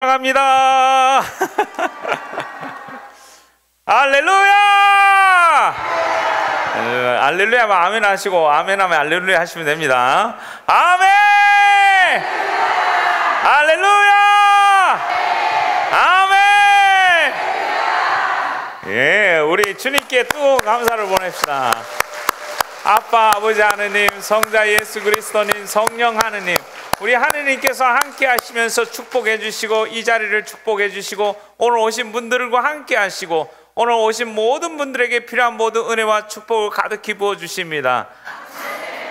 합니다. 할렐루야! 할렐루야 하면 아멘 하시고, 아멘 하면 할렐루야 하시면 됩니다. 아멘! 할렐루야! 아멘! 예, 우리 주님께 뜨거운 감사를 보냅시다. 아빠, 아버지 하느님, 성자 예수 그리스도님, 성령 하느님, 우리 하느님께서 함께 하시면서 축복해 주시고, 이 자리를 축복해 주시고, 오늘 오신 분들과 함께 하시고, 오늘 오신 모든 분들에게 필요한 모든 은혜와 축복을 가득히 부어 주십니다.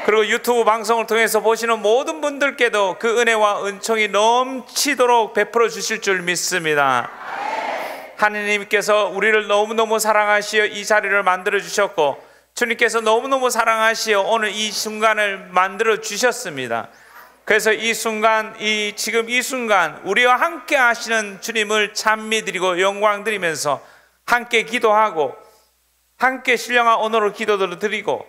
그리고 유튜브 방송을 통해서 보시는 모든 분들께도 그 은혜와 은총이 넘치도록 베풀어 주실 줄 믿습니다. 하느님께서 우리를 너무너무 사랑하시어 이 자리를 만들어 주셨고, 주님께서 너무너무 사랑하시어 오늘 이 순간을 만들어 주셨습니다. 그래서 이 순간, 지금 이 순간 우리와 함께 하시는 주님을 찬미드리고 영광드리면서 함께 기도하고, 함께 신령한 언어로 기도를 드리고,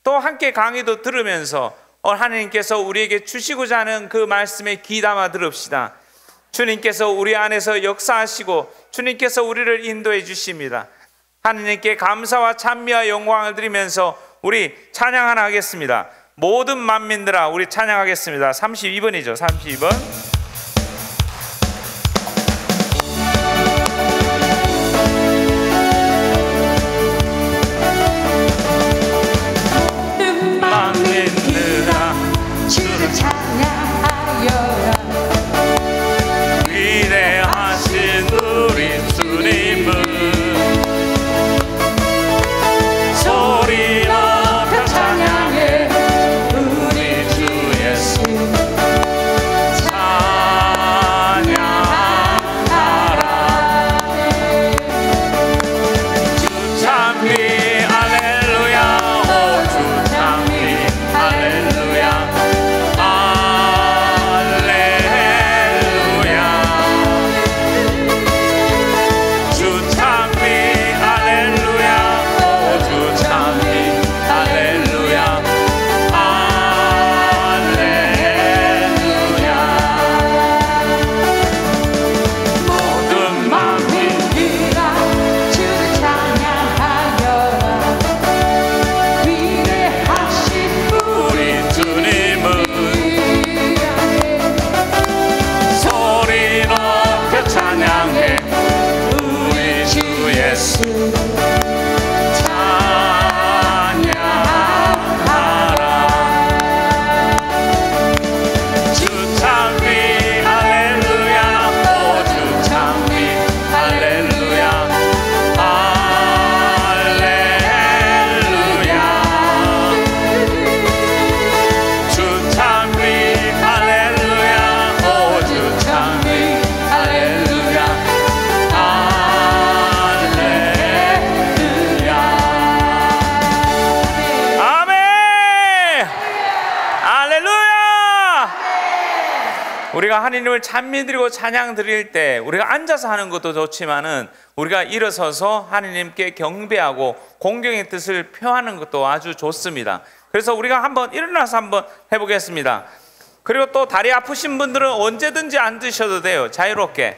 또 함께 강의도 들으면서 하나님께서 우리에게 주시고자 하는 그 말씀에 귀담아 들읍시다. 주님께서 우리 안에서 역사하시고 주님께서 우리를 인도해 주십니다. 하나님께 감사와 찬미와 영광을 드리면서 우리 찬양 하나 하겠습니다. 모든 만민들아, 우리 찬양하겠습니다. 32번이죠 32번. 모든 만민들아, 주를 찬양하여라. 위대하신 우리 주님은 소리 높여 찬양해. 우리 주 예수 찬양하라. 주 찬미 할렐루야. 오 주 찬미 할렐루야. 할렐루야. 주 찬미 할렐루야. 오 주 찬미 할렐루야. 할렐루야. 모든 만민들아, 주를 찬양하여라. 위대하신 우리 주님은 소리 높여 찬양해. 우리 주 예수 찬양하라. 주 찬미 할렐루야. 오 주 찬미 할렐루야. 할렐루야. 주 찬미 할렐루야. 오 주 찬미 할렐루야. 할렐루야. 아멘. 할렐루야. 우리가 하나님을 찬미드리고 찬양 드릴 때 우리가 앉아서 하는 것도 좋지만은 우리가 일어서서 하나님께 경배하고 공경의 뜻을 표하는 것도 아주 좋습니다. 그래서 우리가 한번 일어나서 한번 해보겠습니다. 그리고 또 다리 아프신 분들은 언제든지 앉으셔도 돼요. 자유롭게.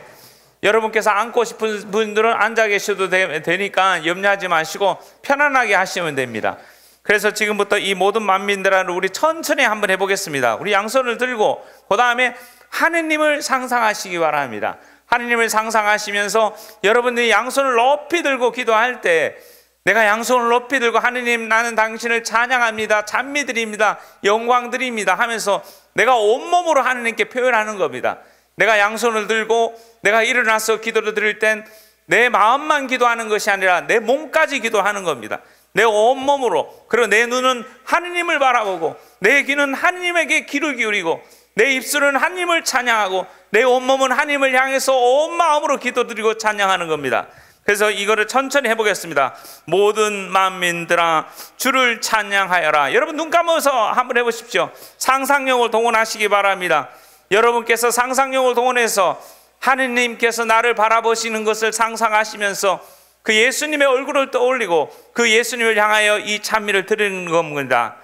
여러분께서 앉고 싶은 분들은 앉아 계셔도 되니까 염려하지 마시고 편안하게 하시면 됩니다. 그래서 지금부터 이 모든 만민들을 우리 천천히 한번 해보겠습니다. 우리 양손을 들고 그 다음에 하느님을 상상하시기 바랍니다. 하느님을 상상하시면서 여러분들이 양손을 높이 들고 기도할 때, 내가 양손을 높이 들고 하느님, 나는 당신을 찬양합니다, 찬미드립니다, 영광드립니다 하면서 내가 온몸으로 하느님께 표현하는 겁니다. 내가 양손을 들고 내가 일어나서 기도를 드릴 땐 내 마음만 기도하는 것이 아니라 내 몸까지 기도하는 겁니다. 내 온몸으로. 그리고 내 눈은 하느님을 바라보고, 내 귀는 하느님에게 귀를 기울이고, 내 입술은 하느님을 찬양하고, 내 온몸은 하느님을 향해서 온 마음으로 기도드리고 찬양하는 겁니다. 그래서 이거를 천천히 해보겠습니다. 모든 만민들아, 주를 찬양하여라. 여러분 눈 감아서 한번 해보십시오. 상상력을 동원하시기 바랍니다. 여러분께서 상상력을 동원해서 하느님께서 나를 바라보시는 것을 상상하시면서 그 예수님의 얼굴을 떠올리고 그 예수님을 향하여 이 찬미를 드리는 겁니다.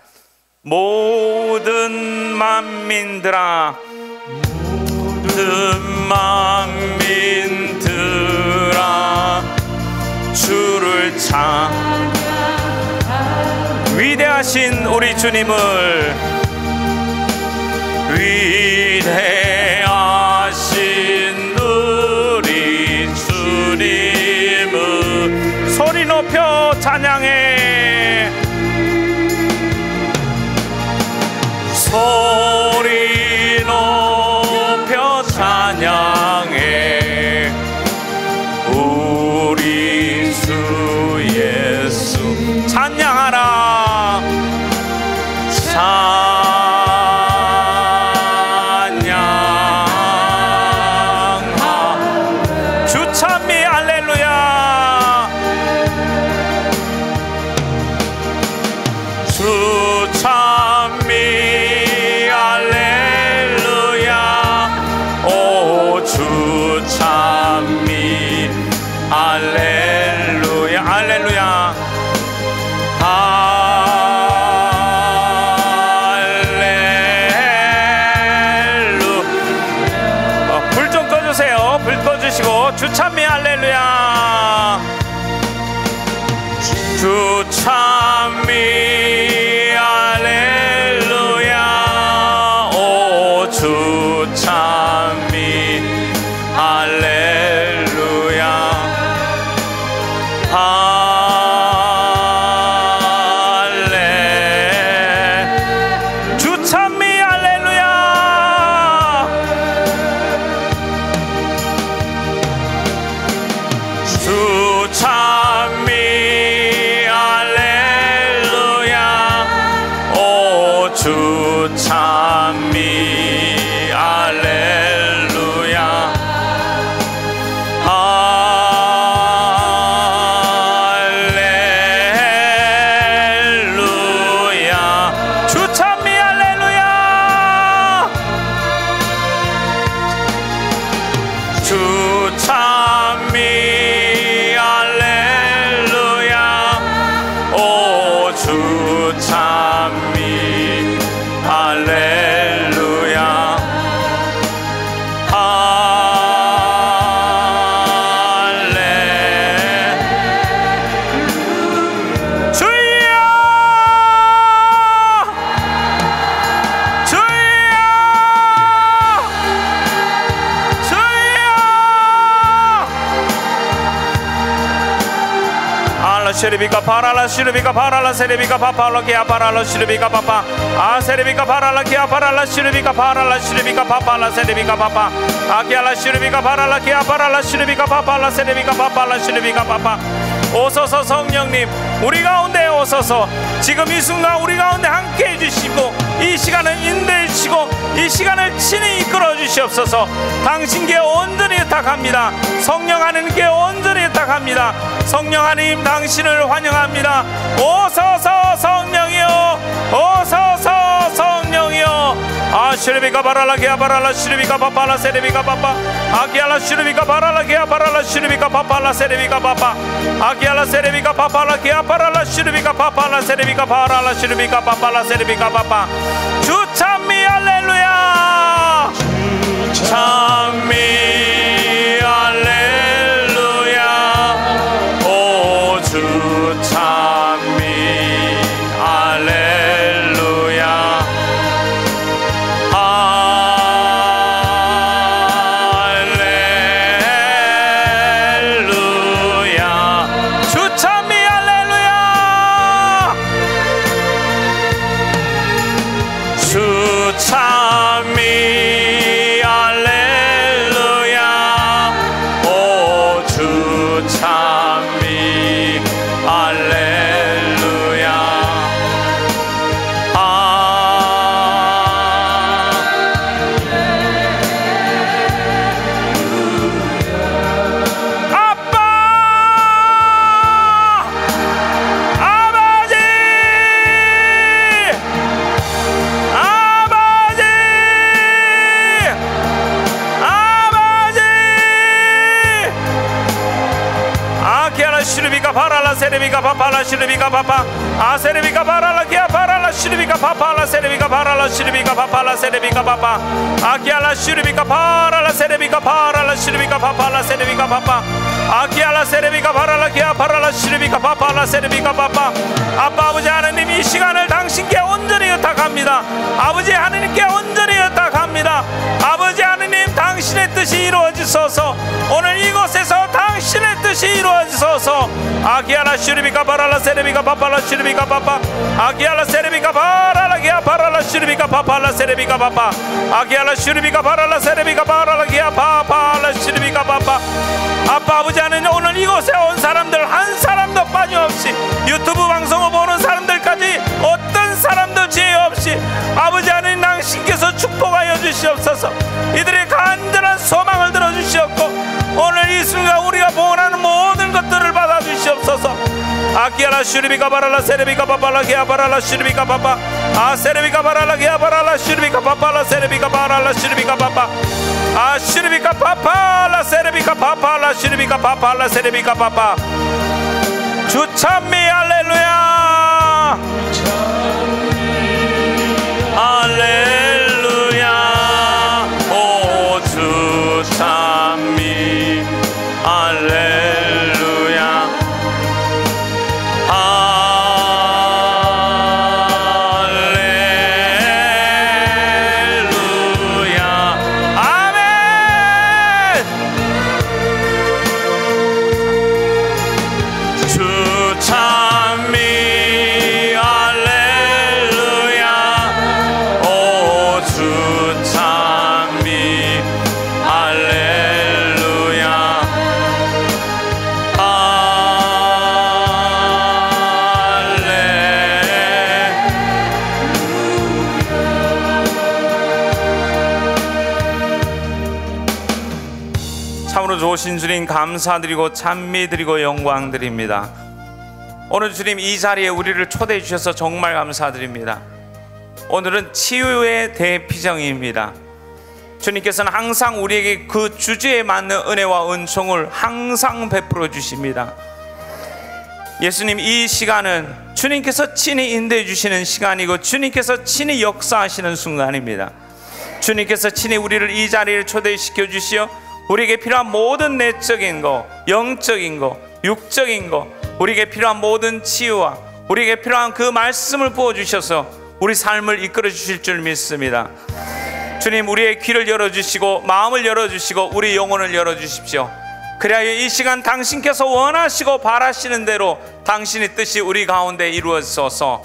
모든 만민들아, 모든 만민들아, 위대하신 우리 주님을, 위대하신 우리 주님을 소리 높여 찬양해. 소리 높여 찬양해. 우리 주 예수 찬양하라. 찬양하. 주 찬미 할렐루야. 주 찬미 할렐루야. 오 주 찬미 할렐루야. 할렐루야. 할렐루야. 불 좀 꺼주세요. 불 꺼주시고 주 찬미 할렐루야. 주 찬미 할렐루야. 오 주 찬미 할렐루야. 주 찬미 할렐루야. 주 찬미 할렐루야. 오 주 찬미 할렐루야. 할렐루야. 주 찬미 할렐루야. 주 찬미 할렐루야. 오 주 찬미 할렐루야. 시르비가 파라라 시르비가 파라라 세르비가 파파라 기아 파라라 시르비가 파파 아 세르비가 파라라 기아 파라라 시르비가 파라라 시르비가 파파라 세르비가 파파 아기아라 시르비가 파라라 기아 파라라 시르비가 파파라 세르비가 파파라 시르비가 파파. 오소서 성령님 우리 가운데 오소서. 지금 이 순간 우리 가운데 함께 해주시고 이 시간을 인도해 주시고 이 시간을 친히 이끌어 주시옵소서. 당신께 온전히 의탁합니다. 성령 하나님께 온전히 의탁합니다. 성령 하나님 당신을 환영합니다. 오소서 성령이여. 오소서 성령이여. 아 시르비가 바랄라 기아 바랄라 시르비가 파팔라 세르비가 파파 아기알라 시르비가 바랄라 기아 바랄라 시르비가 파팔라 세르비가 파파 아기알라 세르비가 파팔라 기아 바랄라 시르비가 파팔라 세르비가 바랄라 시르비가 파팔라 세르비가 파파. 주 찬미 할렐루야. 주 찬미 할렐루야. 오 주 찬미 할렐루야. 세르비가 파팔라 시르비가 파파 아 세르비가 바랄라 기아 바랄라 시르비가 파팔라 세르비가 바랄라 시르비가 파팔라 세르비가 파파 아기알라 시르비가 바랄라 세르비가 바랄라 시르비가 파팔라 세르비가 파파 아기알라 세레비가 바랄라 기아 바랄라 시르비가 바팔라 세레비가 바파. 아빠 아버지 하나님, 이 시간을 당신께 온전히 의탁합니다. 아버지 하나님께 온전히 의탁합니다. 아버지 하나님, 당신의 뜻이 이루어지소서. 오늘 이곳에서 당신의 뜻이 이루어지소서. 아기알라 시르비가 바랄라 세레비가 바팔라 시르비가 바파. 아기알라 세레비가 바랄라 기아 바랄라 시르비가 바팔라 세레비가 바파. 아기알라 시르비가 바랄라 세레비가 바랄라 기아 바팔라 시르비가 바파. 아빠 아버지 하나님, 오늘 이곳에 온 사람들 한 사람도 빠짐없이, 유튜브 방송을 보는 사람들까지 어떤 사람도 죄 없이 아버지 하나님 당신께서 축복하여 주시옵소서. 이들의 간절한 소망을 들어주시옵고 오늘 이 순간 우리가 원하는 모든 것들을 받아 주시옵소서. 아기야라 슈리비가 바랄라 세레비가 바발라 기아 바랄라 슈리비가 바바. 아 세레비가 바랄라 기아 바랄라 슈리비가 바발라 세레비가 바랄라 슈리비가 바바. 아 슈리비가 바팔라 세레비가 바팔라 슈리비가 바팔라 세레비가 바바. 주찬미 할렐루야 할렐루야. 오 주찬미 할렐루야 할렐루야. 아멘. 주찬미 할렐루야. 오 주찬미 할렐루야 참으로 좋으신 주님 감사드리고 찬미드리고 영광드립니다. 오늘 주님 이 자리에 우리를 초대해 주셔서 정말 감사드립니다. 오늘은 치유의 대피정입니다. 주님께서는 항상 우리에게 그 주제에 맞는 은혜와 은총을 항상 베풀어 주십니다. 예수님, 이 시간은 주님께서 친히 인도해 주시는 시간이고 주님께서 친히 역사하시는 순간입니다. 주님께서 친히 우리를 이 자리에 초대시켜 주시어 우리에게 필요한 모든 내적인 거, 영적인 거, 육적인 거, 우리에게 필요한 모든 치유와 우리에게 필요한 그 말씀을 부어주셔서 우리 삶을 이끌어 주실 줄 믿습니다. 주님, 우리의 귀를 열어주시고 마음을 열어주시고 우리 영혼을 열어주십시오. 그래야 이 시간 당신께서 원하시고 바라시는 대로 당신의 뜻이 우리 가운데 이루어져서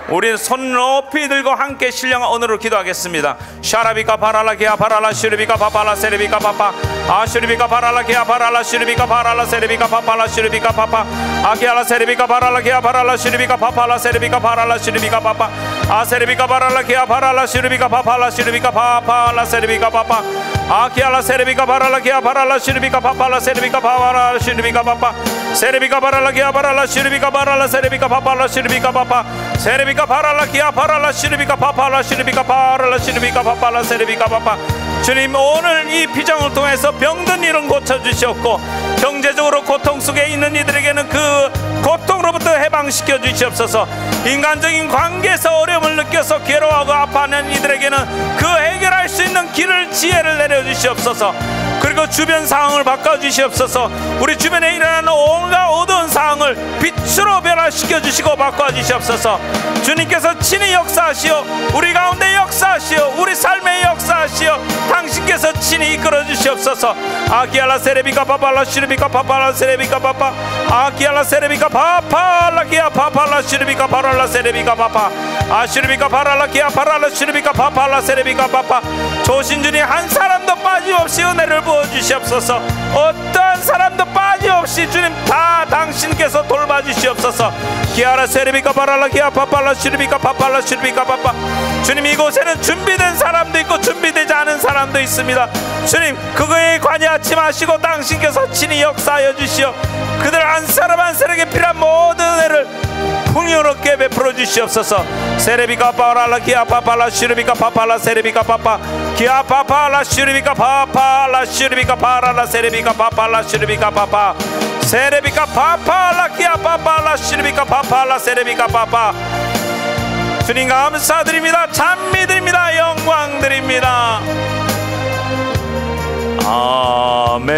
우리는 손 높이 들고 함께 신령한 언어로 기도하겠습니다. 샤라비가 바랄라 기아 바랄라 슈리비가 바팔라 세리비가 바파. 아 슈리비가 바랄라 기아 바랄라 슈리비가 바랄라 세리비가 바팔라 슈리비가 바파. 아기알라 세리비가 바랄라 기아 바랄라 슈리비가 바팔라 세리비가 바랄라 슈리비가 바파. 아 세리비가 바랄라 기아 바랄라 슈리비가 바팔라 슈리비가 바팔라 세리비가 바파. 아기알라 세리비가 바랄라 기아 바랄라 슈리비가 바팔라 세리비가 바팔라 슈리비가 바파. 세리비가 바랄라 기아 바랄라 슈리비가 바랄라 세리비가 바팔라 슈리비가 바파. 세리비가 바랄라 기아 바랄라 슈리비가 바팔라 슈리비가 바랄라 슈리비가 바팔라 세리비가 바파. 주님, 오늘 이 비장을 통해서 병든 일은 고쳐주시옵고 경제적으로 고통 속에 있는 이들에게는 그 고통으로부터 해방시켜 주시옵소서. 인간적인 관계에서 어려움을 느껴서 괴로워하고 아파하는 이들에게는 그 해결할 수 있는 길을, 지혜를 내려주시옵소서. 그리고 주변 상황을 바꿔주시옵소서. 우리 주변에 일어나는 온갖 어두운 상황을 빛으로 변화시켜 주시고 바꿔주시옵소서. 주님께서 친히 역사하시오, 우리 가운데 역사하시오, 우리 삶에 역사하시오. 당신께서 친히 이끌어 주시옵소서. 아기알라 세레비가 바발라 시르비가 바발라 세레비가 바파. 아기알라 세레비가 바팔라 기아 바팔라 시르비가 바랄라 세레비가 바파. 아시르비가 바랄라 기아 바랄라 시르비가 바팔라 세레비가 바파. 조신주님, 한 사람도 빠짐없이 은혜를 부어주시옵소서. 어떠한 사람도 빠짐없이 주님 다 당신께서 돌봐주시옵소서. 기아라 세레비가 바랄라 기아 바팔라 시르비가 바팔라 시르비가 바파. 주님, 이곳에는 준비된 사람도 있고 준비되지 않은 사람도 있습니다. 주님, 그거에 관여하지 마시고 당신께서 친히 역사하여 주시오. 그들 한 사람 한 사람에게 필요한 모든 은혜를 풍요롭게 베풀어 주시옵소서. 세레비가 바랄라 기아 바팔라 시르비가 바팔라 세레비가 바파. 기아 바팔라 시르비가 바팔라 시르비가 바랄라 세레비가 바팔라 시르비가 바파. 세레비가 바팔라 기아 바팔라 시르비가 바팔라 세레비가 바파. 주님 감사드립니다. 찬미드립니다. 영광드립니다. 아멘.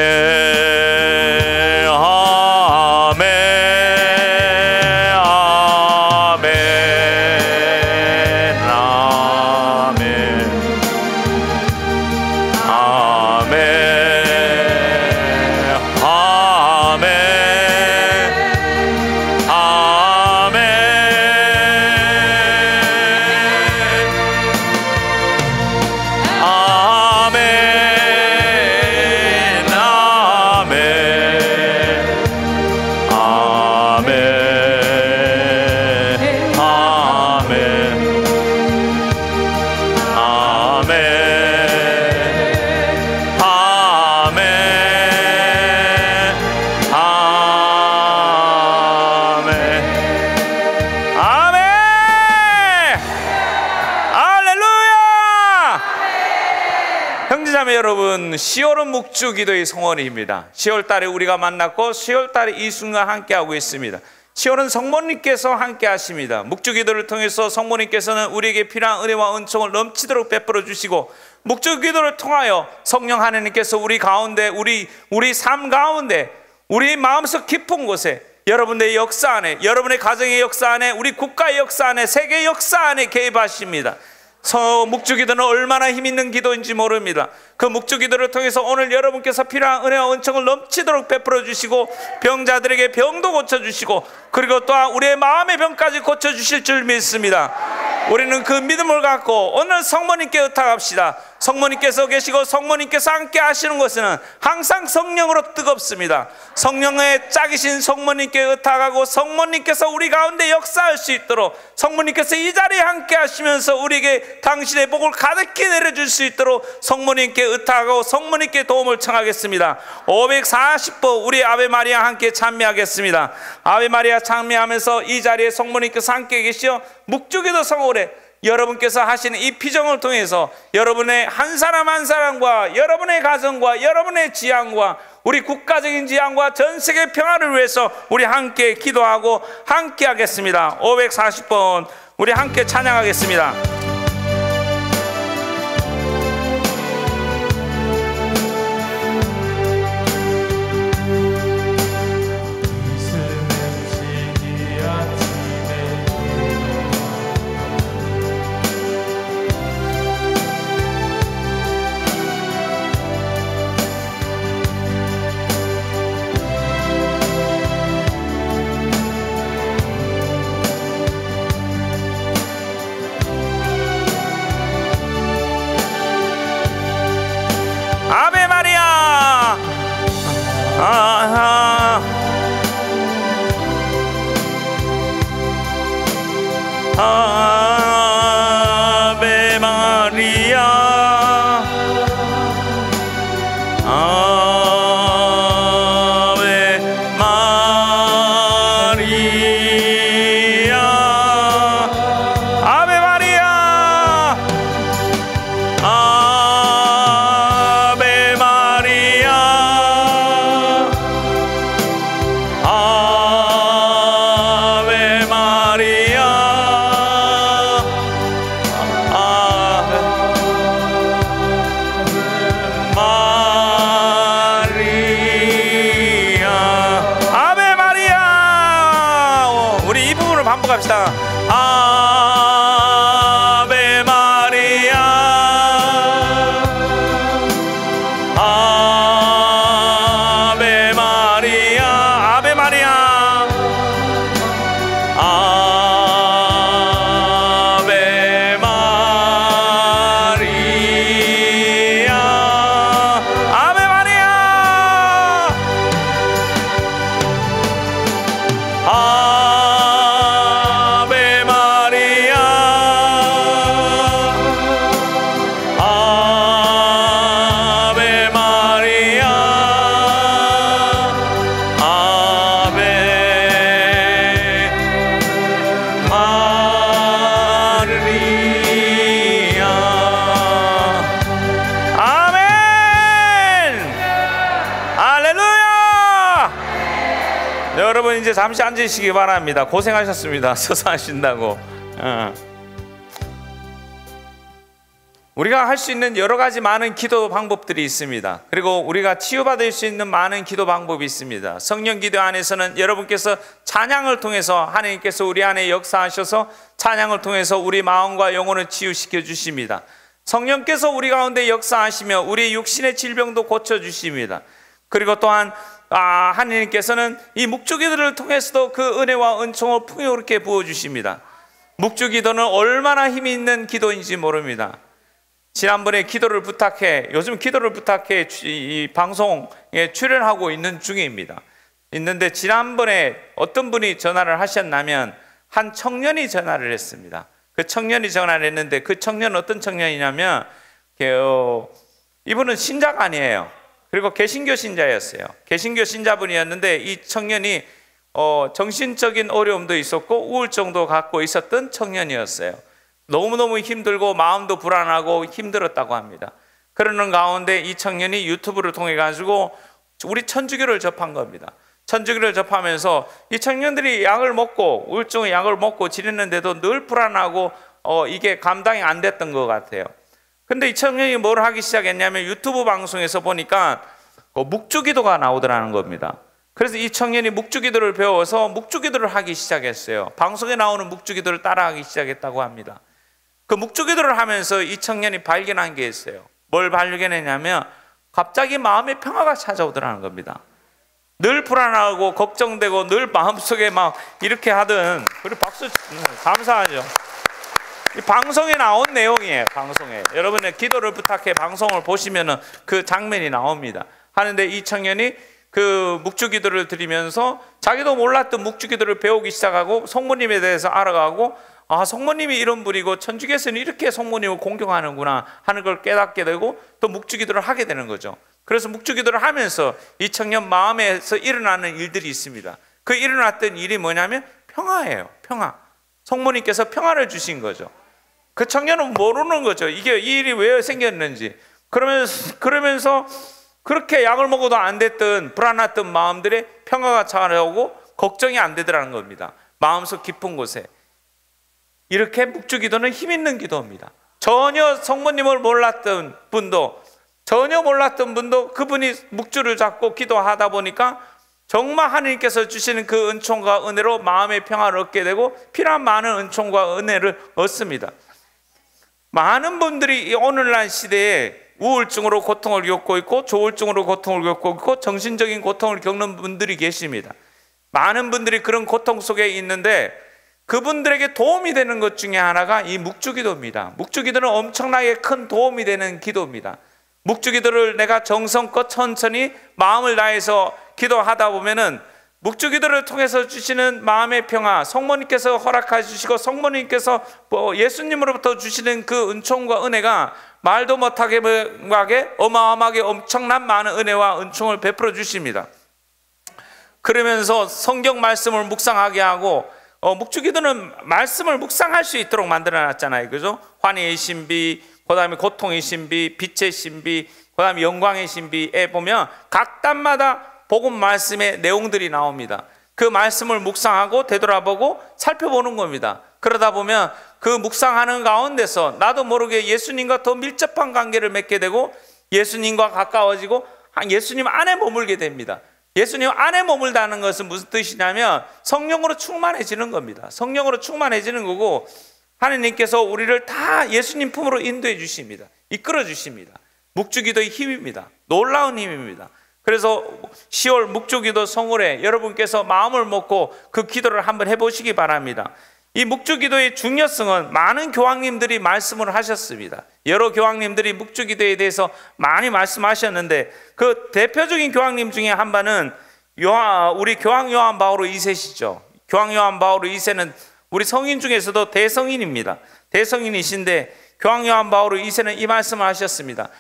10월은 묵주기도의 성원입니다. 10월 달에 우리가 만났고 10월 달에 이 순간 함께하고 있습니다. 10월은 성모님께서 함께 하십니다. 묵주기도를 통해서 성모님께서는 우리에게 필요한 은혜와 은총을 넘치도록 베풀어 주시고, 묵주기도를 통하여 성령 하나님께서 우리 가운데, 우리 삶 가운데, 우리 마음속 깊은 곳에, 여러분의 역사 안에, 여러분의 가정의 역사 안에, 우리 국가의 역사 안에, 세계의 역사 안에 개입하십니다. 묵주기도는 얼마나 힘있는 기도인지 모릅니다. 그 묵주기도를 통해서 오늘 여러분께서 필요한 은혜와 은총을 넘치도록 베풀어 주시고, 병자들에게 병도 고쳐주시고, 그리고 또한 우리의 마음의 병까지 고쳐주실 줄 믿습니다. 우리는 그 믿음을 갖고 오늘 성모님께 의탁합시다. 성모님께서 계시고 성모님께서 함께 하시는 것은 항상 성령으로 뜨겁습니다. 성령의 짝이신 성모님께 의탁하고, 성모님께서 우리 가운데 역사할 수 있도록, 성모님께서 이 자리에 함께 하시면서 우리에게 당신의 복을 가득히 내려줄 수 있도록 성모님께 의탁하고 성모님께 도움을 청하겠습니다. 540번 우리 아베 마리아 함께 찬미하겠습니다. 아베 마리아 찬미하면서 이 자리에 성모님께서 함께 계시어 묵주기도 성월에 여러분께서 하시는 이 피정을 통해서 여러분의 한 사람 한 사람과 여러분의 가정과 여러분의 지향과 우리 국가적인 지향과 전 세계 평화를 위해서 우리 함께 기도하고 함께 하겠습니다. 540번 우리 함께 찬양하겠습니다. 아베 마리아 아베 마리아 아베 마리아 아베 마리아 반복합시다. 아베 마리아 아베 마리아 아베 마리아 아베 마리아 아베 마리아 여러분 이제 잠시 앉으시기 바랍니다. 고생하셨습니다. 서서 하신다고. 우리가 할 수 있는 여러 가지 많은 기도 방법들이 있습니다. 그리고 우리가 치유받을 수 있는 많은 기도 방법이 있습니다. 성령 기도 안에서는 여러분께서 찬양을 통해서 하나님께서 우리 안에 역사하셔서 찬양을 통해서 우리 마음과 영혼을 치유시켜 주십니다. 성령께서 우리 가운데 역사하시며 우리 육신의 질병도 고쳐주십니다. 그리고 또한 하나님께서는 이 묵주기도를 통해서도 그 은혜와 은총을 풍요롭게 부어주십니다. 묵주기도는 얼마나 힘이 있는 기도인지 모릅니다. 지난번에 기도를 부탁해, 요즘 기도를 부탁해 이 방송에 출연하고 있는 중입니다. 있는데 지난번에 어떤 분이 전화를 하셨냐면 한 청년이 전화를 했습니다. 그 청년이 전화를 했는데 그 청년은 어떤 청년이냐면 이분은 신자가 아니에요. 그리고 개신교 신자였어요. 개신교 신자분이었는데 이 청년이 정신적인 어려움도 있었고 우울증도 갖고 있었던 청년이었어요. 너무너무 힘들고 마음도 불안하고 힘들었다고 합니다. 그러는 가운데 이 청년이 유튜브를 통해 가지고 우리 천주교를 접한 겁니다. 천주교를 접하면서 이 청년들이 약을 먹고 우울증의 약을 먹고 지냈는데도 늘 불안하고 이게 감당이 안 됐던 것 같아요. 근데 이 청년이 뭘 하기 시작했냐면 유튜브 방송에서 보니까 묵주기도가 나오더라는 겁니다. 그래서 이 청년이 묵주기도를 배워서 묵주기도를 하기 시작했어요. 방송에 나오는 묵주기도를 따라하기 시작했다고 합니다. 그 묵주기도를 하면서 이 청년이 발견한 게 있어요. 뭘 발견했냐면 갑자기 마음의 평화가 찾아오더라는 겁니다. 늘 불안하고 걱정되고 늘 마음속에 막 이렇게 하던, 그리고 박수 감사하죠. 이 방송에 나온 내용이에요. 방송에 여러분의 기도를 부탁해 방송을 보시면은 그 장면이 나옵니다. 하는데 이 청년이 그 묵주기도를 드리면서 자기도 몰랐던 묵주기도를 배우기 시작하고 성모님에 대해서 알아가고, 아, 성모님이 이런 분이고 천주교에서는 이렇게 성모님을 공경하는구나 하는 걸 깨닫게 되고 또 묵주기도를 하게 되는 거죠. 그래서 묵주기도를 하면서 이 청년 마음에서 일어나는 일들이 있습니다. 그 일어났던 일이 뭐냐면 평화예요. 평화. 성모님께서 평화를 주신 거죠. 그 청년은 모르는 거죠. 이게 이 일이 왜 생겼는지. 그러면서 그렇게 약을 먹어도 안 됐던 불안했던 마음들의 평화가 찾아오고 걱정이 안 되더라는 겁니다. 마음속 깊은 곳에. 이렇게 묵주기도는 힘 있는 기도입니다. 전혀 성모님을 몰랐던 분도 그분이 묵주를 잡고 기도하다 보니까 정말 하나님께서 주시는 그 은총과 은혜로 마음의 평화를 얻게 되고 필요한 많은 은총과 은혜를 얻습니다. 많은 분들이 오늘날 시대에 우울증으로 고통을 겪고 있고 조울증으로 고통을 겪고 있고 정신적인 고통을 겪는 분들이 계십니다. 많은 분들이 그런 고통 속에 있는데 그분들에게 도움이 되는 것 중에 하나가 이 묵주기도입니다. 묵주기도는 엄청나게 큰 도움이 되는 기도입니다. 묵주기도를 내가 정성껏 천천히 마음을 다해서 기도하다 보면은 묵주기도를 통해서 주시는 마음의 평화, 성모님께서 허락해 주시고 성모님께서 예수님으로부터 주시는 그 은총과 은혜가 말도 못하게 어마어마하게 엄청난 많은 은혜와 은총을 베풀어 주십니다. 그러면서 성경 말씀을 묵상하게 하고 묵주기도는 말씀을 묵상할 수 있도록 만들어놨잖아요. 그죠? 환희의 신비, 그 다음에 고통의 신비, 빛의 신비, 그 다음에 영광의 신비에 보면 각 단마다 복음 말씀의 내용들이 나옵니다. 그 말씀을 묵상하고 되돌아보고 살펴보는 겁니다. 그러다 보면 그 묵상하는 가운데서 나도 모르게 예수님과 더 밀접한 관계를 맺게 되고 예수님과 가까워지고 예수님 안에 머물게 됩니다. 예수님 안에 머물다는 것은 무슨 뜻이냐면 성령으로 충만해지는 겁니다. 성령으로 충만해지는 거고 하나님께서 우리를 다 예수님 품으로 인도해 주십니다. 이끌어 주십니다. 묵주기도의 힘입니다. 놀라운 힘입니다. 그래서 10월 묵주기도 성월에 여러분께서 마음을 먹고 그 기도를 한번 해보시기 바랍니다. 이 묵주기도의 중요성은 많은 교황님들이 말씀을 하셨습니다. 여러 교황님들이 묵주기도에 대해서 많이 말씀하셨는데 그 대표적인 교황님 중에 한 분은 우리 교황 요한 바오로 2세시죠. 교황 요한 바오로 2세는 우리 성인 중에서도 대성인입니다. 대성인이신데 교황 요한 바오로 2세는 이 말씀을 하셨습니다.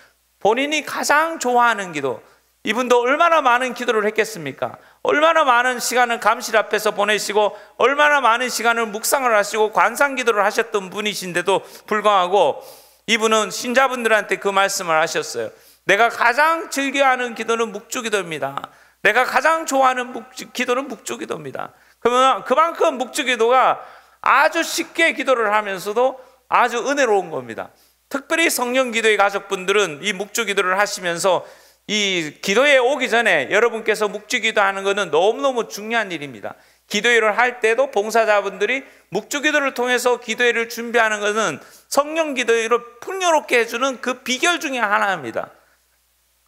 본인이 가장 좋아하는 기도, 이분도 얼마나 많은 기도를 했겠습니까? 얼마나 많은 시간을 감실 앞에서 보내시고 얼마나 많은 시간을 묵상을 하시고 관상기도를 하셨던 분이신데도 불구하고 이분은 신자분들한테 그 말씀을 하셨어요. 내가 가장 즐겨하는 기도는 묵주기도입니다. 내가 가장 좋아하는 기도는 묵주기도입니다. 그러면 그만큼 묵주기도가 아주 쉽게 기도를 하면서도 아주 은혜로운 겁니다. 특별히 성령기도의 가족분들은 이 묵주기도를 하시면서 이 기도에 오기 전에 여러분께서 묵주기도 하는 것은 너무너무 중요한 일입니다. 기도회를 할 때도 봉사자분들이 묵주기도를 통해서 기도회를 준비하는 것은 성령 기도회를 풍요롭게 해주는 그 비결 중에 하나입니다.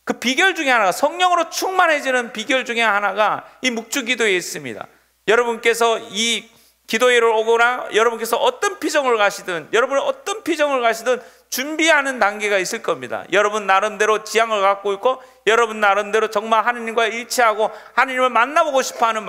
그 비결 중에 하나가, 성령으로 충만해지는 비결 중에 하나가 이 묵주기도에 있습니다. 여러분께서 이 기도회를 오거나 여러분께서 어떤 피정을 가시든 준비하는 단계가 있을 겁니다. 여러분 나름대로 지향을 갖고 있고 여러분 나름대로 정말 하나님과 일치하고 하나님을 만나보고 싶어하는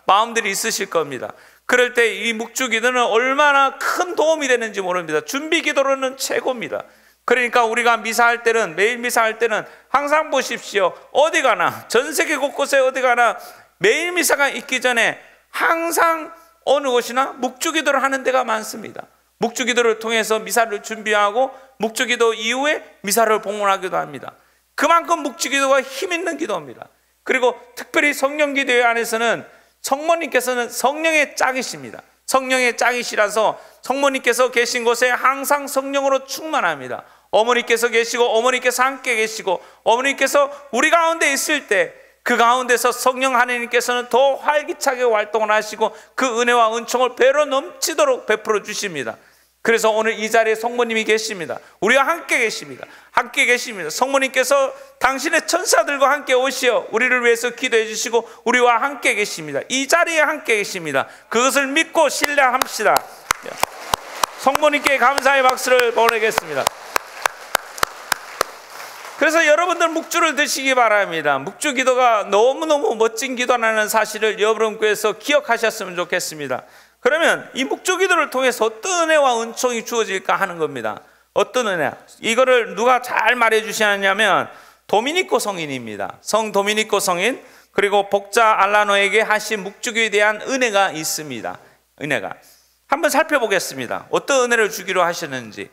마음들이 있으실 겁니다. 그럴 때 이 묵주기도는 얼마나 큰 도움이 되는지 모릅니다. 준비기도로는 최고입니다. 그러니까 우리가 미사할 때는, 매일 미사할 때는 항상 보십시오. 어디 가나, 전 세계 곳곳에 어디 가나 매일 미사가 있기 전에 항상 어느 곳이나 묵주기도를 하는 데가 많습니다. 묵주기도를 통해서 미사를 준비하고 묵주기도 이후에 미사를 봉헌하기도 합니다. 그만큼 묵주기도가 힘 있는 기도입니다. 그리고 특별히 성령기도 안에서는 성모님께서는 성령의 짝이십니다. 성령의 짝이시라서 성모님께서 계신 곳에 항상 성령으로 충만합니다. 어머니께서 계시고 어머니께서 함께 계시고 어머니께서 우리 가운데 있을 때 그 가운데서 성령 하나님께서는 더 활기차게 활동을 하시고 그 은혜와 은총을 배로 넘치도록 베풀어 주십니다. 그래서 오늘 이 자리에 성모님이 계십니다. 우리와 함께 계십니다. 함께 계십니다. 성모님께서 당신의 천사들과 함께 오시어 우리를 위해서 기도해 주시고 우리와 함께 계십니다. 이 자리에 함께 계십니다. 그것을 믿고 신뢰합시다. 성모님께 감사의 박수를 보내겠습니다. 그래서 여러분들 묵주를 드시기 바랍니다. 묵주 기도가 너무너무 멋진 기도라는 사실을 여러분께서 기억하셨으면 좋겠습니다. 그러면 이 묵주 기도를 통해서 어떤 은혜와 은총이 주어질까 하는 겁니다. 어떤 은혜? 이거를 누가 잘 말해 주시냐면 도미니코 성인입니다. 성 도미니코 성인, 그리고 복자 알라노에게 하신 묵주기에 대한 은혜가 있습니다. 은혜가 한번 살펴보겠습니다. 어떤 은혜를 주기로 하셨는지.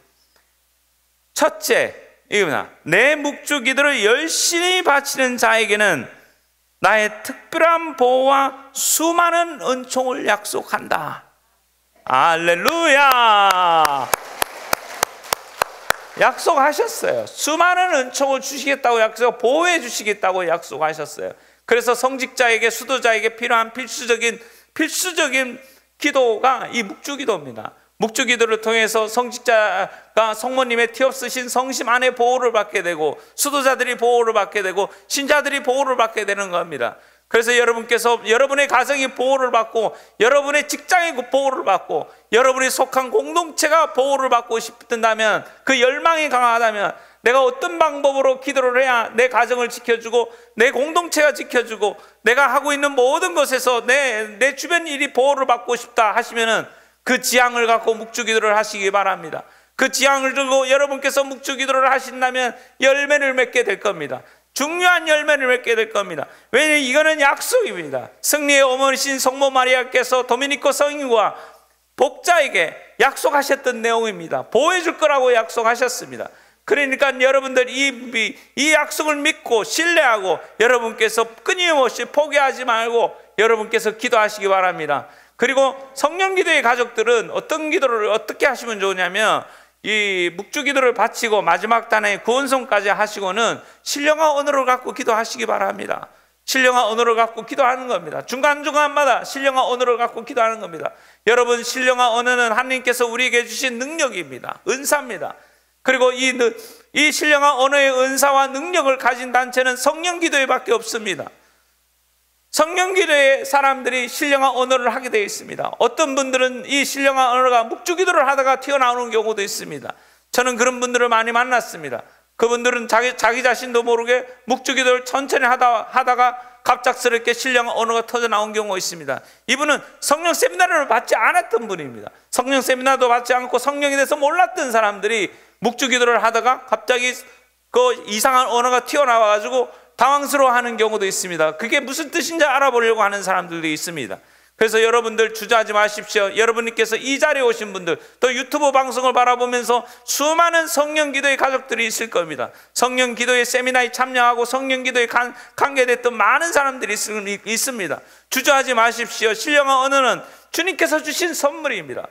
첫째, 이겁니다. 내 묵주 기도를 열심히 바치는 자에게는 나의 특별한 보호와 수많은 은총을 약속한다. 할렐루야! 약속하셨어요. 수많은 은총을 주시겠다고 보호해 주시겠다고 약속하셨어요. 그래서 성직자에게, 수도자에게 필요한 필수적인 기도가 이 묵주 기도입니다. 묵주 기도를 통해서 성직자가 성모님의 티 없으신 성심 안에 보호를 받게 되고 수도자들이 보호를 받게 되고 신자들이 보호를 받게 되는 겁니다. 그래서 여러분께서 여러분의 가정이 보호를 받고 여러분의 직장이 보호를 받고 여러분이 속한 공동체가 보호를 받고 싶다면, 그 열망이 강하다면 내가 어떤 방법으로 기도를 해야 내 가정을 지켜주고 내 공동체가 지켜주고 내가 하고 있는 모든 것에서 내 주변 일이 보호를 받고 싶다 하시면은 그 지향을 갖고 묵주기도를 하시기 바랍니다. 그 지향을 들고 여러분께서 묵주기도를 하신다면 열매를 맺게 될 겁니다. 중요한 열매를 맺게 될 겁니다. 왜냐하면 이거는 약속입니다. 승리의 어머니신 성모 마리아께서 도미니코 성인과 복자에게 약속하셨던 내용입니다. 보호해 줄 거라고 약속하셨습니다. 그러니까 여러분들 이 약속을 믿고 신뢰하고 여러분께서 끊임없이 포기하지 말고 여러분께서 기도하시기 바랍니다. 그리고 성령기도의 가족들은 어떤 기도를 어떻게 하시면 좋으냐면, 이 묵주기도를 바치고 마지막 단에 구원성까지 하시고는 신령한 언어를 갖고 기도하시기 바랍니다. 신령한 언어를 갖고 기도하는 겁니다. 중간중간마다 신령한 언어를 갖고 기도하는 겁니다. 여러분, 신령한 언어는 하나님께서 우리에게 주신 능력입니다. 은사입니다. 그리고 이 신령한 언어의 은사와 능력을 가진 단체는 성령기도에 밖에 없습니다. 성령기도에 사람들이 신령한 언어를 하게 되어 있습니다. 어떤 분들은 이 신령한 언어가 묵주기도를 하다가 튀어나오는 경우도 있습니다. 저는 그런 분들을 많이 만났습니다. 그분들은 자기 자신도 모르게 묵주기도를 천천히 하다가 갑작스럽게 신령한 언어가 터져 나온 경우가 있습니다. 이분은 성령 세미나를 받지 않았던 분입니다. 성령 세미나도 받지 않고 성령에 대해서 몰랐던 사람들이 묵주기도를 하다가 갑자기 그 이상한 언어가 튀어나와가지고 당황스러워하는 경우도 있습니다. 그게 무슨 뜻인지 알아보려고 하는 사람들도 있습니다. 그래서 여러분들 주저하지 마십시오. 여러분께서 이 자리에 오신 분들, 또 유튜브 방송을 바라보면서 수많은 성령기도의 가족들이 있을 겁니다. 성령기도의 세미나에 참여하고 성령기도에 관계됐던 많은 사람들이 있습니다. 주저하지 마십시오. 신령한 언어는 주님께서 주신 선물입니다.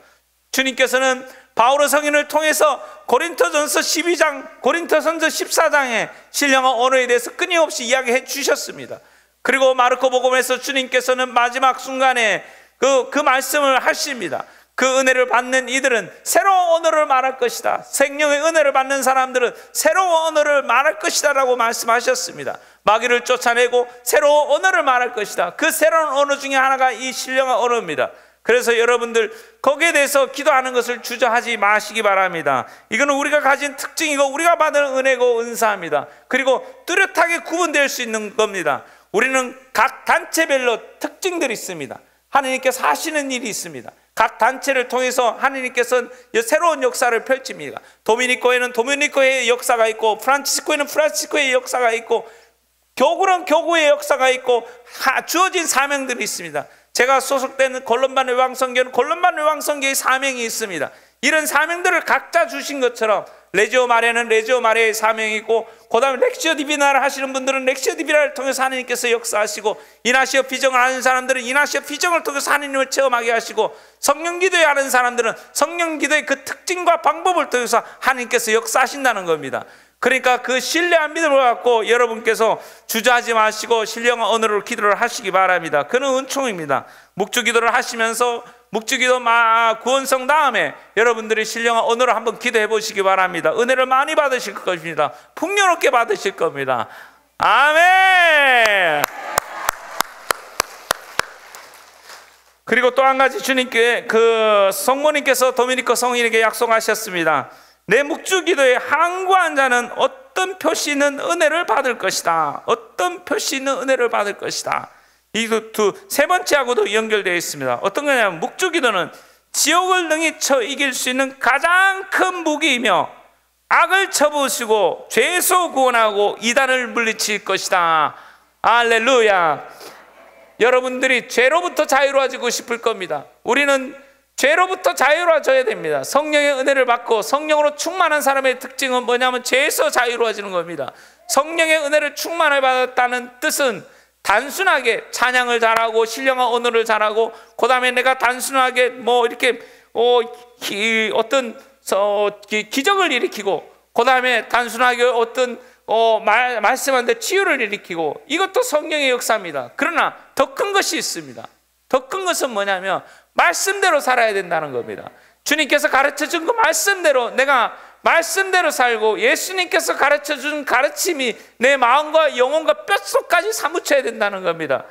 주님께서는 바오로 성인을 통해서 고린토전서 12장, 고린토전서 14장에 신령한 언어에 대해서 끊임없이 이야기해 주셨습니다. 그리고 마르코 복음에서 주님께서는 마지막 순간에 그 말씀을 하십니다. 그 은혜를 받는 이들은 새로운 언어를 말할 것이다. 생명의 은혜를 받는 사람들은 새로운 언어를 말할 것이다 라고 말씀하셨습니다. 마귀를 쫓아내고 새로운 언어를 말할 것이다. 그 새로운 언어 중에 하나가 이 신령한 언어입니다. 그래서 여러분들 거기에 대해서 기도하는 것을 주저하지 마시기 바랍니다. 이거는 우리가 가진 특징이고 우리가 받은 은혜고 은사입니다. 그리고 뚜렷하게 구분될 수 있는 겁니다. 우리는 각 단체별로 특징들이 있습니다. 하나님께서 하시는 일이 있습니다. 각 단체를 통해서 하나님께서는 새로운 역사를 펼칩니다. 도미니코에는 도미니코의 역사가 있고, 프란치스코에는 프란치스코의 역사가 있고, 교구는 교구의 역사가 있고, 주어진 사명들이 있습니다. 제가 소속된 콜롬반 외왕성교는 콜롬반 외왕성교의 사명이 있습니다. 이런 사명들을 각자 주신 것처럼 레지오 마리아는 레지오 마리아의 사명이 있고, 그 다음에 렉시오 디비나를 하시는 분들은 렉시오 디비나를 통해서 하나님께서 역사하시고, 이나시오 비정을 하는 사람들은 이나시오 비정을 통해서 하나님을 체험하게 하시고, 성령 기도회 하는 사람들은 성령 기도의 그 특징과 방법을 통해서 하나님께서 역사하신다는 겁니다. 그러니까 그 신뢰한 믿음을 갖고 여러분께서 주저하지 마시고 신령한 언어로 기도를 하시기 바랍니다. 그는 은총입니다. 묵주기도를 하시면서 묵주기도 구원성 다음에 여러분들이 신령한 언어로 한번 기도해 보시기 바랍니다. 은혜를 많이 받으실 것입니다. 풍요롭게 받으실 겁니다. 아멘. 그리고 또 한 가지 주님께 성모님께서 도미니코 성인에게 약속하셨습니다. 내 묵주기도에 항구한 자는 어떤 표시 있는 은혜를 받을 것이다. 어떤 표시 있는 은혜를 받을 것이다. 이 세 번째하고도 연결되어 있습니다. 어떤 거냐면, 묵주기도는 지옥을 능히 쳐 이길 수 있는 가장 큰 무기이며 악을 쳐부수고 죄에서 구원하고 이단을 물리칠 것이다. 할렐루야. 여러분들이 죄로부터 자유로워지고 싶을 겁니다. 우리는 죄로부터 자유로워져야 됩니다. 성령의 은혜를 받고 성령으로 충만한 사람의 특징은 뭐냐면 죄에서 자유로워지는 겁니다. 성령의 은혜를 충만을 받았다는 뜻은 단순하게 찬양을 잘하고 신령한 언어를 잘하고, 그 다음에 내가 단순하게 이렇게 어떤 기적을 일으키고, 그 다음에 단순하게 어떤 말씀하는데 치유를 일으키고, 이것도 성령의 역사입니다. 그러나 더 큰 것이 있습니다. 더 큰 것은 뭐냐면 말씀대로 살아야 된다는 겁니다. 주님께서 가르쳐준 그 말씀대로 내가 말씀대로 살고, 예수님께서 가르쳐준 가르침이 내 마음과 영혼과 뼛속까지 사무쳐야 된다는 겁니다.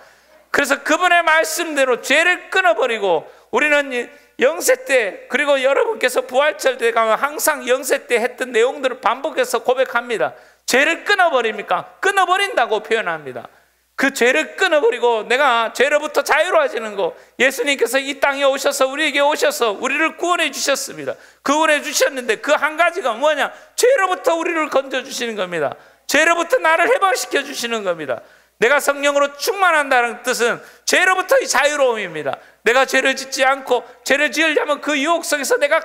그래서 그분의 말씀대로 죄를 끊어버리고, 우리는 영세 때, 그리고 여러분께서 부활절 때 가면 항상 영세 때 했던 내용들을 반복해서 고백합니다. 죄를 끊어버립니까? 끊어버린다고 표현합니다. 그 죄를 끊어버리고 내가 죄로부터 자유로워지는 거, 예수님께서 이 땅에 오셔서 우리에게 오셔서 우리를 구원해 주셨습니다. 구원해 주셨는데 그 한 가지가 뭐냐? 죄로부터 우리를 건져주시는 겁니다. 죄로부터 나를 해방시켜 주시는 겁니다. 내가 성령으로 충만한다는 뜻은 죄로부터의 자유로움입니다. 내가 죄를 짓지 않고, 죄를 지으려면 그 유혹 속에서 내가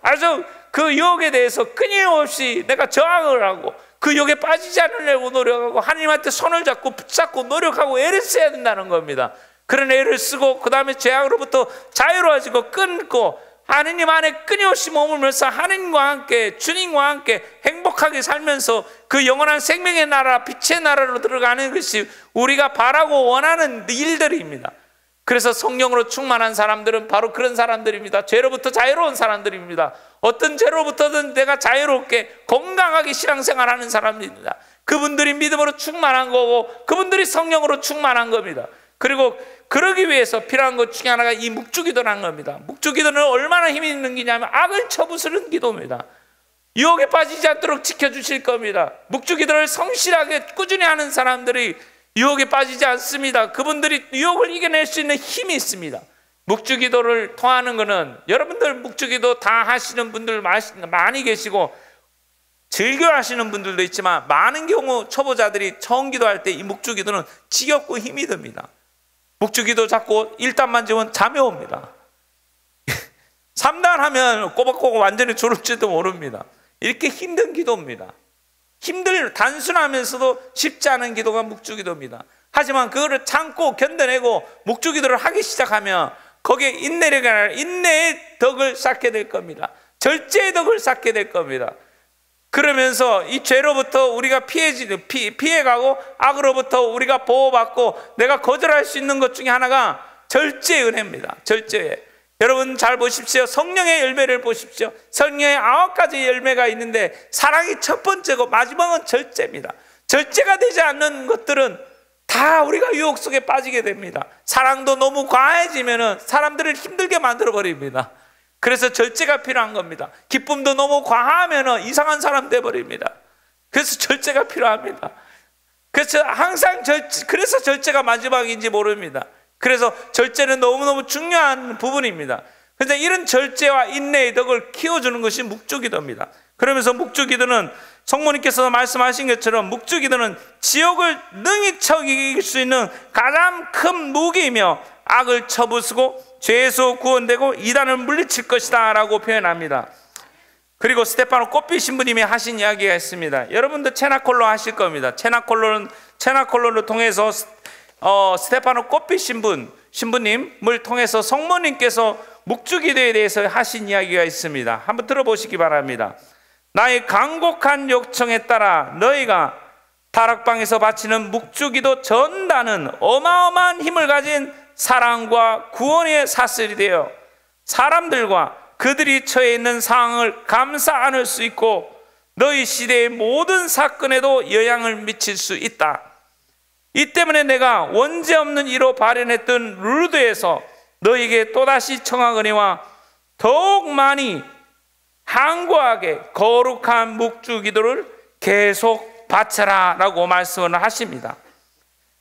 아주 그 유혹에 대해서 끊임없이 내가 저항을 하고, 그 유혹에 빠지지 않으려고 노력하고, 하나님한테 손을 잡고 붙잡고 노력하고 애를 써야 된다는 겁니다. 그런 애를 쓰고, 그 다음에 죄악으로부터 자유로워지고 끊고, 하나님 안에 끊임없이 머물면서 하나님과 함께, 주님과 함께 행복하게 살면서 그 영원한 생명의 나라, 빛의 나라로 들어가는 것이 우리가 바라고 원하는 일들입니다. 그래서 성령으로 충만한 사람들은 바로 그런 사람들입니다. 죄로부터 자유로운 사람들입니다. 어떤 죄로부터든 내가 자유롭게 건강하게 신앙생활하는 사람들입니다. 그분들이 믿음으로 충만한 거고, 그분들이 성령으로 충만한 겁니다. 그리고 그러기 위해서 필요한 것 중에 하나가 이 묵주기도라는 겁니다. 묵주기도는 얼마나 힘이 있는 기냐면 악을 쳐부수는 기도입니다. 유혹에 빠지지 않도록 지켜주실 겁니다. 묵주기도를 성실하게 꾸준히 하는 사람들이 유혹에 빠지지 않습니다. 그분들이 유혹을 이겨낼 수 있는 힘이 있습니다. 묵주기도를 통하는 것은, 여러분들 묵주기도 다 하시는 분들 많이 계시고 즐겨 하시는 분들도 있지만, 많은 경우 초보자들이 처음 기도할 때 이 묵주기도는 지겹고 힘이 듭니다. 묵주기도 자꾸 1단만 지면 잠이 옵니다. 3단 하면 꼬박꼬박 완전히 졸을지도 모릅니다. 이렇게 힘든 기도입니다. 단순하면서도 쉽지 않은 기도가 묵주기도입니다. 하지만 그거를 참고 견뎌내고 묵주기도를 하기 시작하면 거기에 인내의 덕을 쌓게 될 겁니다. 절제의 덕을 쌓게 될 겁니다. 그러면서 이 죄로부터 우리가 피해가고, 악으로부터 우리가 보호받고, 내가 거절할 수 있는 것 중에 하나가 절제의 은혜입니다. 절제의. 여러분 잘 보십시오. 성령의 열매를 보십시오. 성령의 9가지 열매가 있는데, 사랑이 첫 번째고 마지막은 절제입니다. 절제가 되지 않는 것들은 다 우리가 유혹 속에 빠지게 됩니다. 사랑도 너무 과해지면 사람들을 힘들게 만들어 버립니다. 그래서 절제가 필요한 겁니다. 기쁨도 너무 과하면 이상한 사람 돼버립니다. 그래서 절제가 필요합니다. 그래서 항상 그래서 절제가 마지막인지 모릅니다. 그래서 절제는 너무너무 중요한 부분입니다. 그런데 이런 절제와 인내의 덕을 키워주는 것이 묵주기도입니다. 그러면서 묵주기도는 성모님께서 말씀하신 것처럼, 묵주기도는 지옥을 능히 쳐 이길 수 있는 가장 큰 무기이며 악을 쳐부수고 죄에서 구원되고 이단을 물리칠 것이다 라고 표현합니다. 그리고 스테파노 꽃빛 신부님이 하신 이야기가 있습니다. 여러분도 체나콜로 하실 겁니다. 체나콜로를 통해서 스테파노 꽃빛 신부님을 통해서 성모님께서 묵주기도에 대해서 하신 이야기가 있습니다. 한번 들어보시기 바랍니다. 나의 간곡한 요청에 따라 너희가 다락방에서 바치는 묵주기도 전단은 어마어마한 힘을 가진 사랑과 구원의 사슬이 되어 사람들과 그들이 처해 있는 상황을 감싸 안을 수 있고 너희 시대의 모든 사건에도 영향을 미칠 수 있다. 이 때문에 내가 원죄 없는 이로 발현했던 루르드에서 너희에게 또다시 청하거니와 더욱 많이 항고하게 거룩한 묵주기도를 계속 바쳐라 라고 말씀을 하십니다.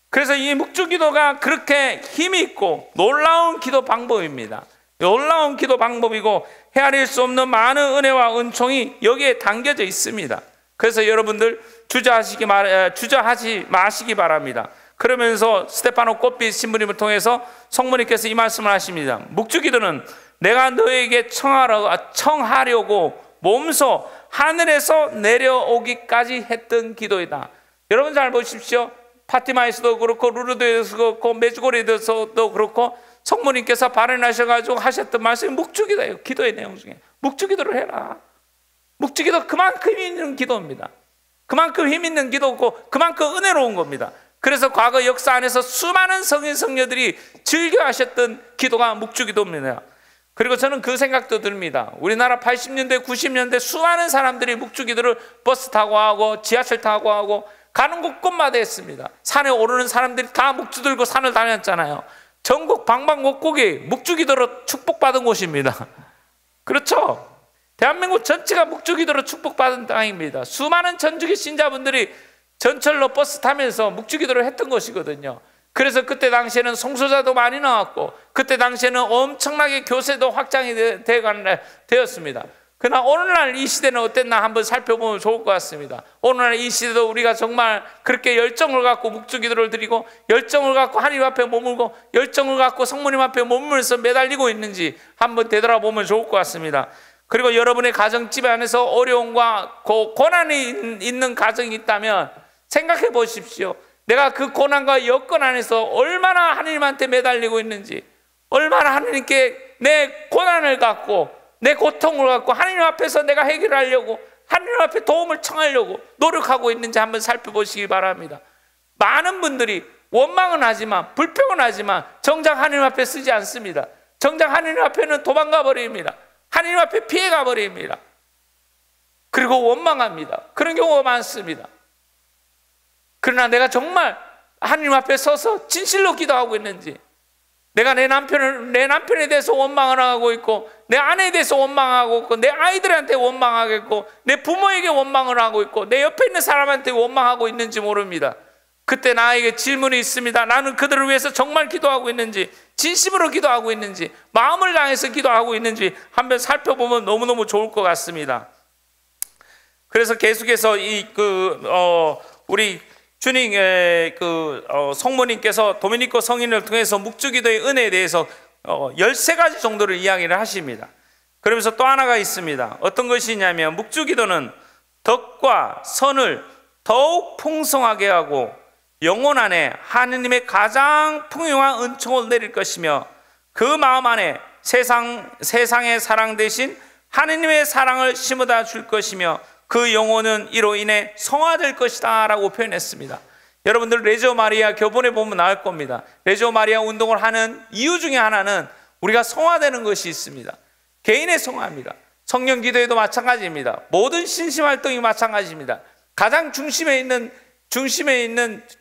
그래서 이 묵주기도가 그렇게 힘이 있고 놀라운 기도 방법입니다. 놀라운 기도 방법이고 헤아릴 수 없는 많은 은혜와 은총이 여기에 담겨져 있습니다. 그래서 여러분들 주저하지 마시기 바랍니다. 그러면서 스테파노 꽃빛 신부님을 통해서 성모님께서 이 말씀을 하십니다. 묵주기도는 내가 너에게 청하려고 몸소 하늘에서 내려오기까지 했던 기도이다. 여러분 잘 보십시오. 파티마에서도 그렇고 루르드에서도 그렇고 메주고리에서도 그렇고 성모님께서 발언하셔가지고 하셨던 말씀이 묵주기도예요. 기도의 내용 중에 묵주기도를 해라. 묵주기도 그만큼 힘 있는 기도입니다. 그만큼 힘 있는 기도고 그만큼 은혜로운 겁니다. 그래서 과거 역사 안에서 수많은 성인 성녀들이 즐겨 하셨던 기도가 묵주기도입니다. 그리고 저는 그 생각도 듭니다. 우리나라 80년대 90년대 수많은 사람들이 묵주기도를 버스 타고 하고 지하철 타고 하고 가는 곳곳마다 했습니다. 산에 오르는 사람들이 다 묵주 들고 산을 다녔잖아요. 전국 방방곡곡이 묵주기도로 축복받은 곳입니다. 그렇죠? 대한민국 전체가 묵주기도로 축복받은 땅입니다. 수많은 전주기 신자분들이 전철로 버스 타면서 묵주기도를 했던 것이거든요. 그래서 그때 당시에는 송소자도 많이 나왔고 그때 당시에는 엄청나게 교세도 확장이 되었습니다. 그러나 오늘날 이 시대는 어땠나 한번 살펴보면 좋을 것 같습니다. 오늘날 이 시대도 우리가 정말 그렇게 열정을 갖고 묵주기도를 드리고 열정을 갖고 하나님 앞에 머물고 열정을 갖고 성모님 앞에 머물면서 매달리고 있는지 한번 되돌아보면 좋을 것 같습니다. 그리고 여러분의 가정집 안에서 어려움과 고난이 있는 가정이 있다면 생각해 보십시오. 내가 그 고난과 여건 안에서 얼마나 하나님한테 매달리고 있는지, 얼마나 하나님께 내 고난을 갖고 내 고통을 갖고 하나님 앞에서 내가 해결하려고 하나님 앞에 도움을 청하려고 노력하고 있는지 한번 살펴보시기 바랍니다. 많은 분들이 원망은 하지만 불평은 하지만 정작 하나님 앞에 쓰지 않습니다. 정작 하나님 앞에는 도망가 버립니다. 하나님 앞에 피해가 버립니다. 그리고 원망합니다. 그런 경우가 많습니다. 그러나 내가 정말 하나님 앞에 서서 진실로 기도하고 있는지, 내가 내 남편에 대해서 원망을 하고 있고 내 아내에 대해서 원망하고 있고 내 아이들한테 원망하고 있고 내 부모에게 원망을 하고 있고 내 옆에 있는 사람한테 원망하고 있는지 모릅니다. 그때 나에게 질문이 있습니다. 나는 그들을 위해서 정말 기도하고 있는지, 진심으로 기도하고 있는지, 마음을 다해서 기도하고 있는지 한번 살펴보면 너무너무 좋을 것 같습니다. 그래서 계속해서 우리 주님의 성모님께서 도미니코 성인을 통해서 묵주기도의 은혜에 대해서 13가지 정도를 이야기를 하십니다. 그러면서 또 하나가 있습니다. 어떤 것이냐면 묵주기도는 덕과 선을 더욱 풍성하게 하고 영혼 안에 하느님의 가장 풍요한 은총을 내릴 것이며 그 마음 안에 세상의 사랑 대신 하느님의 사랑을 심어다 줄 것이며 그 영혼은 이로 인해 성화될 것이다 라고 표현했습니다. 여러분들 레지오 마리아 교본에 보면 나올 겁니다. 레지오 마리아 운동을 하는 이유 중에 하나는 우리가 성화되는 것이 있습니다. 개인의 성화입니다. 성령 기도에도 마찬가지입니다. 모든 신심활동이 마찬가지입니다. 가장 중심에 있는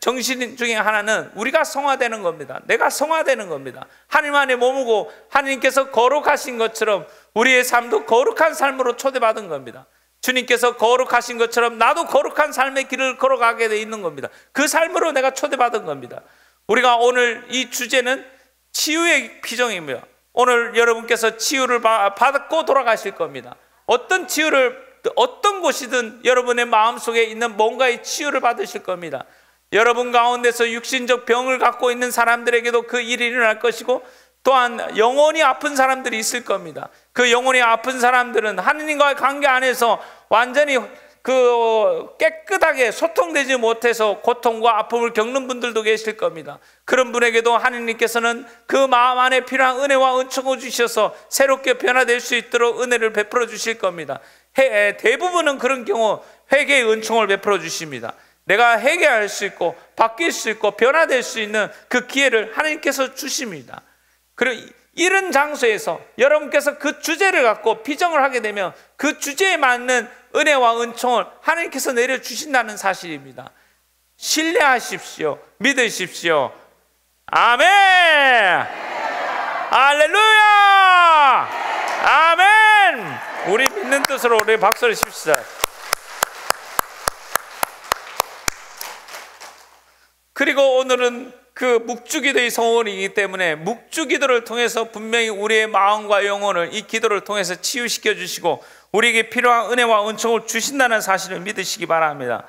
정신 중에 하나는 우리가 성화되는 겁니다. 내가 성화되는 겁니다. 하나님 안에 머무고 하나님께서 거룩하신 것처럼 우리의 삶도 거룩한 삶으로 초대받은 겁니다. 주님께서 거룩하신 것처럼 나도 거룩한 삶의 길을 걸어가게 돼 있는 겁니다. 그 삶으로 내가 초대받은 겁니다. 우리가 오늘 이 주제는 치유의 피정입니다. 오늘 여러분께서 치유를 받고 돌아가실 겁니다. 어떤 곳이든 여러분의 마음속에 있는 뭔가의 치유를 받으실 겁니다. 여러분 가운데서 육신적 병을 갖고 있는 사람들에게도 그 일이 일어날 것이고 또한 영혼이 아픈 사람들이 있을 겁니다. 그 영혼이 아픈 사람들은 하느님과의 관계 안에서 완전히 깨끗하게 소통되지 못해서 고통과 아픔을 겪는 분들도 계실 겁니다. 그런 분에게도 하느님께서는 그 마음 안에 필요한 은혜와 은총을 주셔서 새롭게 변화될 수 있도록 은혜를 베풀어 주실 겁니다. 대부분은 그런 경우 회개의 은총을 베풀어 주십니다. 내가 회개할 수 있고 바뀔 수 있고 변화될 수 있는 그 기회를 하나님께서 주십니다. 그리고 이런 장소에서 여러분께서 그 주제를 갖고 비전을 하게 되면 그 주제에 맞는 은혜와 은총을 하나님께서 내려주신다는 사실입니다. 신뢰하십시오. 믿으십시오. 아멘. 할렐루야. 아멘. 우리 믿는 뜻으로 우리 박수를 칩시다. 그리고 오늘은 그 묵주기도의 성원이기 때문에 묵주기도를 통해서 분명히 우리의 마음과 영혼을 이 기도를 통해서 치유시켜 주시고 우리에게 필요한 은혜와 은총을 주신다는 사실을 믿으시기 바랍니다.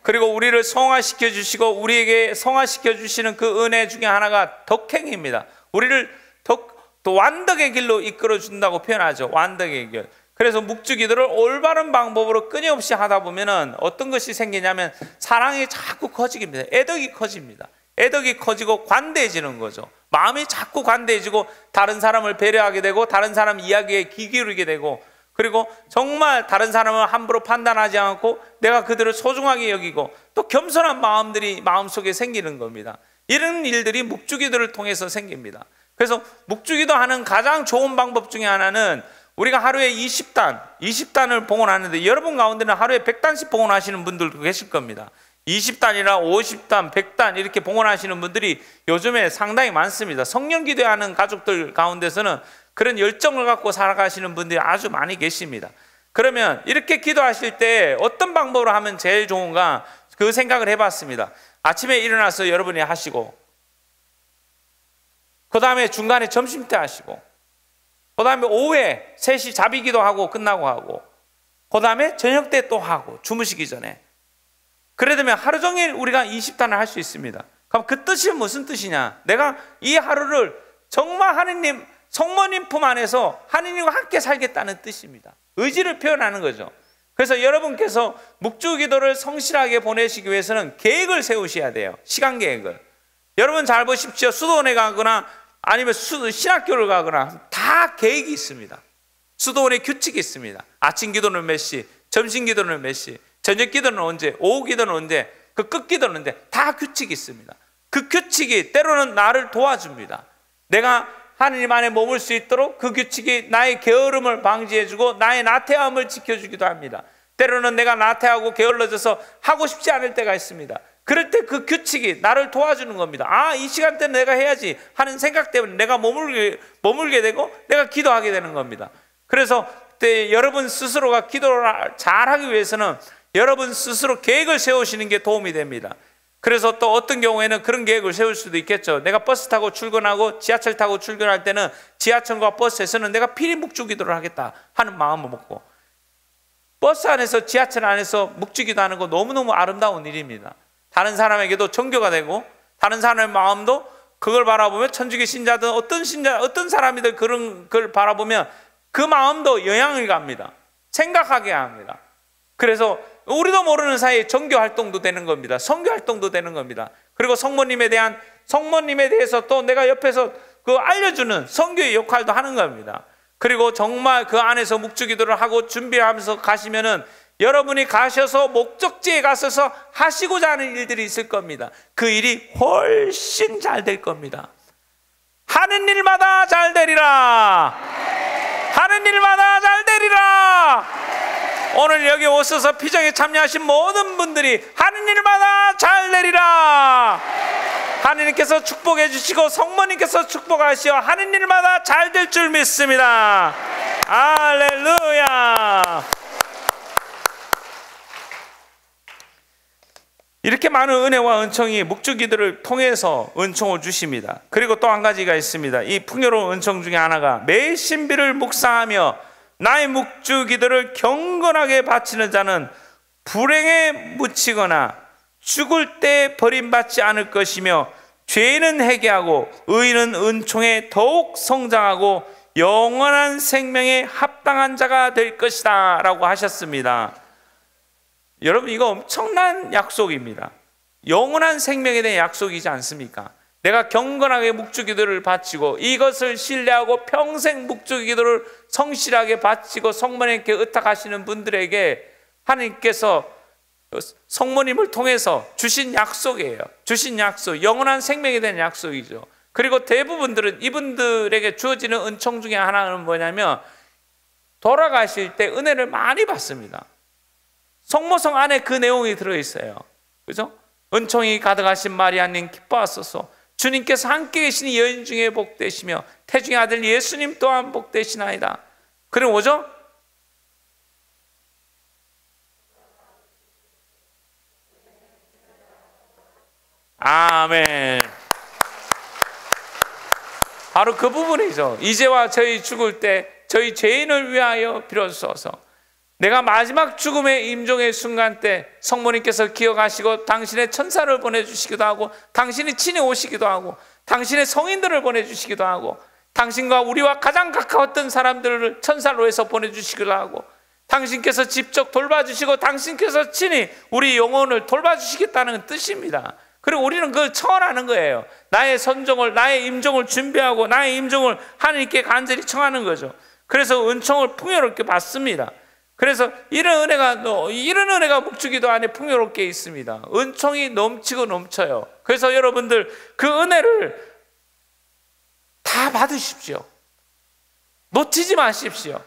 그리고 우리를 성화시켜 주시고 우리에게 성화시켜 주시는 그 은혜 중에 하나가 덕행입니다. 우리를 또 완덕의 길로 이끌어 준다고 표현하죠. 완덕의 길. 그래서 묵주기도를 올바른 방법으로 끊임없이 하다 보면은 어떤 것이 생기냐면 사랑이 자꾸 커집니다. 애덕이 커집니다. 애덕이 커지고 관대해지는 거죠. 마음이 자꾸 관대해지고 다른 사람을 배려하게 되고 다른 사람 이야기에 귀 기울이게 되고 그리고 정말 다른 사람을 함부로 판단하지 않고 내가 그들을 소중하게 여기고 또 겸손한 마음들이 마음속에 생기는 겁니다. 이런 일들이 묵주기도를 통해서 생깁니다. 그래서 묵주기도 하는 가장 좋은 방법 중에 하나는 우리가 하루에 20단을 봉헌하는데 여러분 가운데는 하루에 100단씩 봉헌하시는 분들도 계실 겁니다. 20단이나 50단, 100단 이렇게 봉헌하시는 분들이 요즘에 상당히 많습니다. 성령 기도하는 가족들 가운데서는 그런 열정을 갖고 살아가시는 분들이 아주 많이 계십니다. 그러면 이렇게 기도하실 때 어떤 방법으로 하면 제일 좋은가 그 생각을 해봤습니다. 아침에 일어나서 여러분이 하시고 그 다음에 중간에 점심때 하시고 그 다음에 오후에 3시 자비 기도하고 끝나고 하고 그 다음에 저녁 때 또 하고 주무시기 전에 그래 되면 하루 종일 우리가 20단을 할 수 있습니다. 그럼 그 뜻이 무슨 뜻이냐? 내가 이 하루를 정말 하느님 성모님 품 안에서 하느님과 함께 살겠다는 뜻입니다. 의지를 표현하는 거죠. 그래서 여러분께서 묵주기도를 성실하게 보내시기 위해서는 계획을 세우셔야 돼요. 시간 계획을. 여러분 잘 보십시오. 수도원에 가거나 아니면 신학교를 가거나 다 계획이 있습니다. 수도원에 규칙이 있습니다. 아침 기도는 몇 시, 점심 기도는 몇 시, 저녁 기도는 언제, 오후 기도는 언제, 그 끝 기도는 언제, 다 규칙이 있습니다. 그 규칙이 때로는 나를 도와줍니다. 내가 하느님 안에 머물 수 있도록 그 규칙이 나의 게으름을 방지해주고 나의 나태함을 지켜주기도 합니다. 때로는 내가 나태하고 게을러져서 하고 싶지 않을 때가 있습니다. 그럴 때 그 규칙이 나를 도와주는 겁니다. 아, 이 시간대는 내가 해야지 하는 생각 때문에 내가 머물게 되고 내가 기도하게 되는 겁니다. 그래서 그때 여러분 스스로가 기도를 잘하기 위해서는 여러분 스스로 계획을 세우시는 게 도움이 됩니다. 그래서 또 어떤 경우에는 그런 계획을 세울 수도 있겠죠. 내가 버스 타고 출근하고 지하철 타고 출근할 때는 지하철과 버스에서는 내가 필히 묵주기도를 하겠다 하는 마음을 먹고 버스 안에서 지하철 안에서 묵주기도 하는 거 너무너무 아름다운 일입니다. 다른 사람에게도 정교가 되고 다른 사람의 마음도 그걸 바라보면 천주교 신자든 어떤 사람이든 그런 걸 바라보면 그 마음도 영향을 갑니다. 생각하게 합니다. 그래서 우리도 모르는 사이에 정교 활동도 되는 겁니다. 선교 활동도 되는 겁니다. 그리고 성모님에 대해서 또 내가 옆에서 그 알려주는 선교의 역할도 하는 겁니다. 그리고 정말 그 안에서 묵주기도를 하고 준비하면서 가시면은 여러분이 가셔서 목적지에 가셔서 하시고자 하는 일들이 있을 겁니다. 그 일이 훨씬 잘 될 겁니다. 하는 일마다 잘 되리라. 하는 일마다 잘 되리라. 오늘 여기 오셔서 피정에 참여하신 모든 분들이 하는 일마다 잘 되리라. 하느님께서 축복해 주시고 성모님께서 축복하시어 하는 일마다 잘 될 줄 믿습니다. 할렐루야. 이렇게 많은 은혜와 은총이 묵주기도를 통해서 은총을 주십니다. 그리고 또 한 가지가 있습니다. 이 풍요로운 은총 중에 하나가 매 신비를 묵상하며 나의 묵주기도를 경건하게 바치는 자는 불행에 묻히거나 죽을 때 버림받지 않을 것이며 죄인은 회개하고 의인은 은총에 더욱 성장하고 영원한 생명에 합당한 자가 될 것이다 라고 하셨습니다. 여러분, 이거 엄청난 약속입니다. 영원한 생명에 대한 약속이지 않습니까? 내가 경건하게 묵주기도를 바치고 이것을 신뢰하고 평생 묵주기도를 성실하게 바치고 성모님께 의탁하시는 분들에게 하나님께서 성모님을 통해서 주신 약속이에요. 주신 약속, 영원한 생명에 대한 약속이죠. 그리고 대부분들은 이분들에게 주어지는 은총 중에 하나는 뭐냐면 돌아가실 때 은혜를 많이 받습니다. 성모성 안에 그 내용이 들어있어요. 그죠? 은총이 가득하신 마리아님 기뻐하소서. 주님께서 함께 계시니 여인 중에 복되시며 태중의 아들 예수님 또한 복되시나이다. 그럼 뭐죠? 아멘. 바로 그 부분이죠. 이제와 저희 죽을 때 저희 죄인을 위하여 빌어주소서. 내가 마지막 죽음의 임종의 순간 때 성모님께서 기억하시고 당신의 천사를 보내주시기도 하고 당신이 친히 오시기도 하고 당신의 성인들을 보내주시기도 하고 당신과 우리와 가장 가까웠던 사람들을 천사로 해서 보내주시기도 하고 당신께서 직접 돌봐주시고 당신께서 친히 우리 영혼을 돌봐주시겠다는 뜻입니다. 그리고 우리는 그걸 청하는 거예요. 나의 선종을, 나의 임종을 준비하고 나의 임종을 하나님께 간절히 청하는 거죠. 그래서 은총을 풍요롭게 받습니다. 그래서 이런 은혜가 묵주기도 안에 풍요롭게 있습니다. 은총이 넘치고 넘쳐요. 그래서 여러분들 그 은혜를 다 받으십시오. 놓치지 마십시오.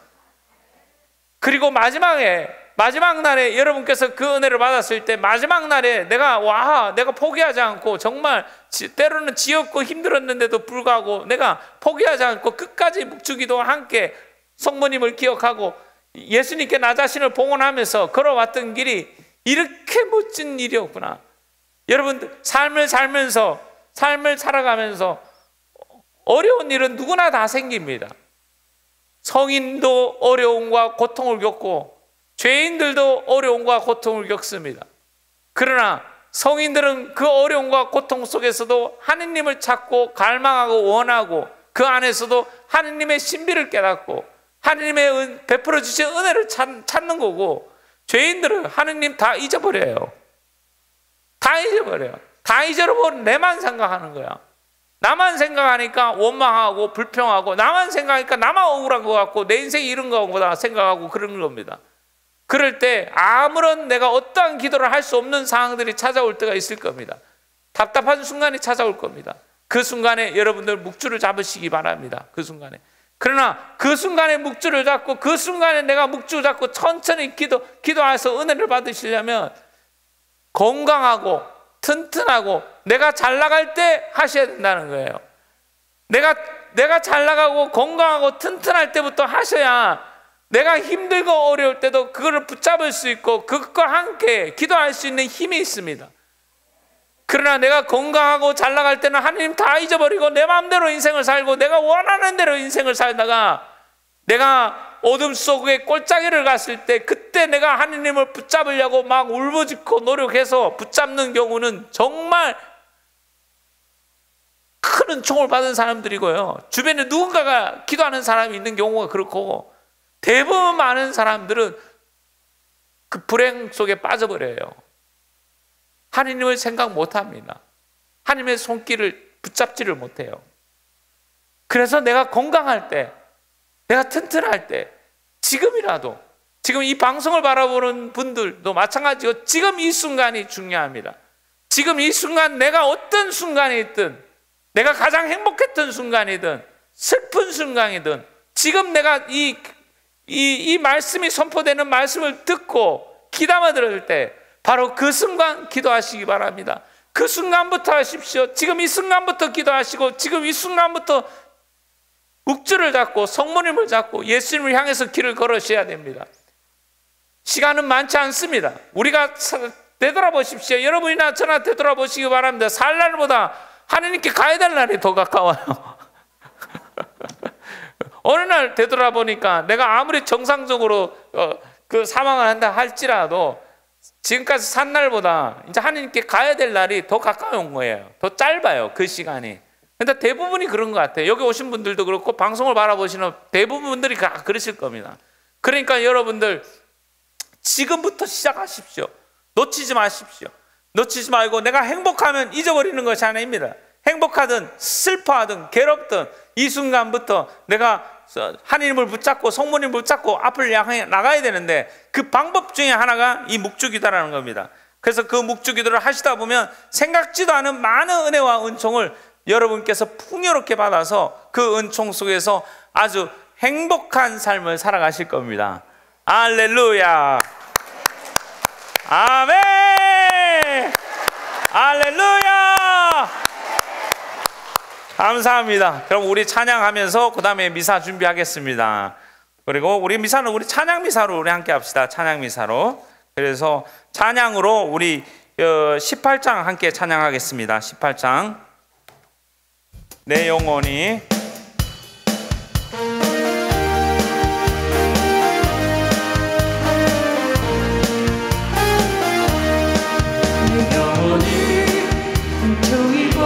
그리고 마지막 날에 여러분께서 그 은혜를 받았을 때 마지막 날에 내가 포기하지 않고 정말 때로는 지겹고 힘들었는데도 불구하고 내가 포기하지 않고 끝까지 묵주기도와 함께 성모님을 기억하고 예수님께 나 자신을 봉헌하면서 걸어왔던 길이 이렇게 멋진 일이었구나. 여러분들 삶을 살아가면서 어려운 일은 누구나 다 생깁니다. 성인도 어려움과 고통을 겪고 죄인들도 어려움과 고통을 겪습니다. 그러나 성인들은 그 어려움과 고통 속에서도 하느님을 찾고 갈망하고 원하고 그 안에서도 하느님의 신비를 깨닫고 하느님의 베풀어 주신 은혜를 찾는 거고 죄인들은 하느님 다 잊어버려요. 다 잊어버려. 내만 생각하는 거야. 나만 생각하니까 원망하고 불평하고 나만 생각하니까 나만 억울한 것 같고 내 인생이 이런 거보다 생각하고 그런 겁니다. 그럴 때 아무런 내가 어떠한 기도를 할 수 없는 상황들이 찾아올 때가 있을 겁니다. 답답한 순간이 찾아올 겁니다. 그 순간에 여러분들 묵주를 잡으시기 바랍니다. 그 순간에. 그러나 그 순간에 묵주를 잡고 그 순간에 내가 묵주 잡고 천천히 기도해서 은혜를 받으시려면 건강하고 튼튼하고 내가 잘 나갈 때 하셔야 된다는 거예요. 내가 잘 나가고 건강하고 튼튼할 때부터 하셔야 내가 힘들고 어려울 때도 그거를 붙잡을 수 있고 그것과 함께 기도할 수 있는 힘이 있습니다. 그러나 내가 건강하고 잘 나갈 때는 하나님 다 잊어버리고 내 마음대로 인생을 살고 내가 원하는 대로 인생을 살다가 내가 어둠 속에 골짜기를 갔을 때 그때 내가 하나님을 붙잡으려고 막 울부짖고 노력해서 붙잡는 경우는 정말 큰 은총을 받은 사람들이고요. 주변에 누군가가 기도하는 사람이 있는 경우가 그렇고 대부분 많은 사람들은 그 불행 속에 빠져버려요. 하나님을 생각 못합니다. 하나님의 손길을 붙잡지를 못해요. 그래서 내가 건강할 때, 내가 튼튼할 때, 지금이라도, 지금 이 방송을 바라보는 분들도 마찬가지고 지금 이 순간이 중요합니다. 지금 이 순간 내가 어떤 순간이 있든 내가 가장 행복했던 순간이든 슬픈 순간이든 지금 내가 이 말씀이 선포되는 말씀을 듣고 귀담아 들을 때 바로 그 순간 기도하시기 바랍니다. 그 순간부터 하십시오. 지금 이 순간부터 기도하시고 지금 이 순간부터 묵주를 잡고 성모님을 잡고 예수님을 향해서 길을 걸으셔야 됩니다. 시간은 많지 않습니다. 우리가 되돌아보십시오. 여러분이나 저나 되돌아보시기 바랍니다. 살 날보다 하나님께 가야 될 날이 더 가까워요. 어느 날 되돌아보니까 내가 아무리 정상적으로 그 사망을 한다 할지라도 지금까지 산 날보다 이제 하나님께 가야 될 날이 더 가까이 온 거예요. 더 짧아요, 그 시간이. 근데 대부분이 그런 것 같아요. 여기 오신 분들도 그렇고 방송을 바라보시는 대부분 분들이 다 그러실 겁니다. 그러니까 여러분들 지금부터 시작하십시오. 놓치지 마십시오. 놓치지 말고 내가 행복하면 잊어버리는 것이 아닙니다. 행복하든 슬퍼하든 괴롭든 이 순간부터 내가 하나님을 붙잡고 성모님을 붙잡고 앞을 향해 나가야 되는데 그 방법 중에 하나가 이 묵주기도라는 겁니다. 그래서 그 묵주기도를 하시다 보면 생각지도 않은 많은 은혜와 은총을 여러분께서 풍요롭게 받아서 그 은총 속에서 아주 행복한 삶을 살아가실 겁니다. 할렐루야. 아멘. 할렐루야. 감사합니다. 그럼 우리 찬양하면서 그 다음에 미사 준비하겠습니다. 그리고 우리 미사는 우리 찬양 미사로 우리 함께 합시다. 찬양 미사로. 그래서 찬양으로 우리 18장 함께 찬양하겠습니다. 18장. 내 영혼이 은총이고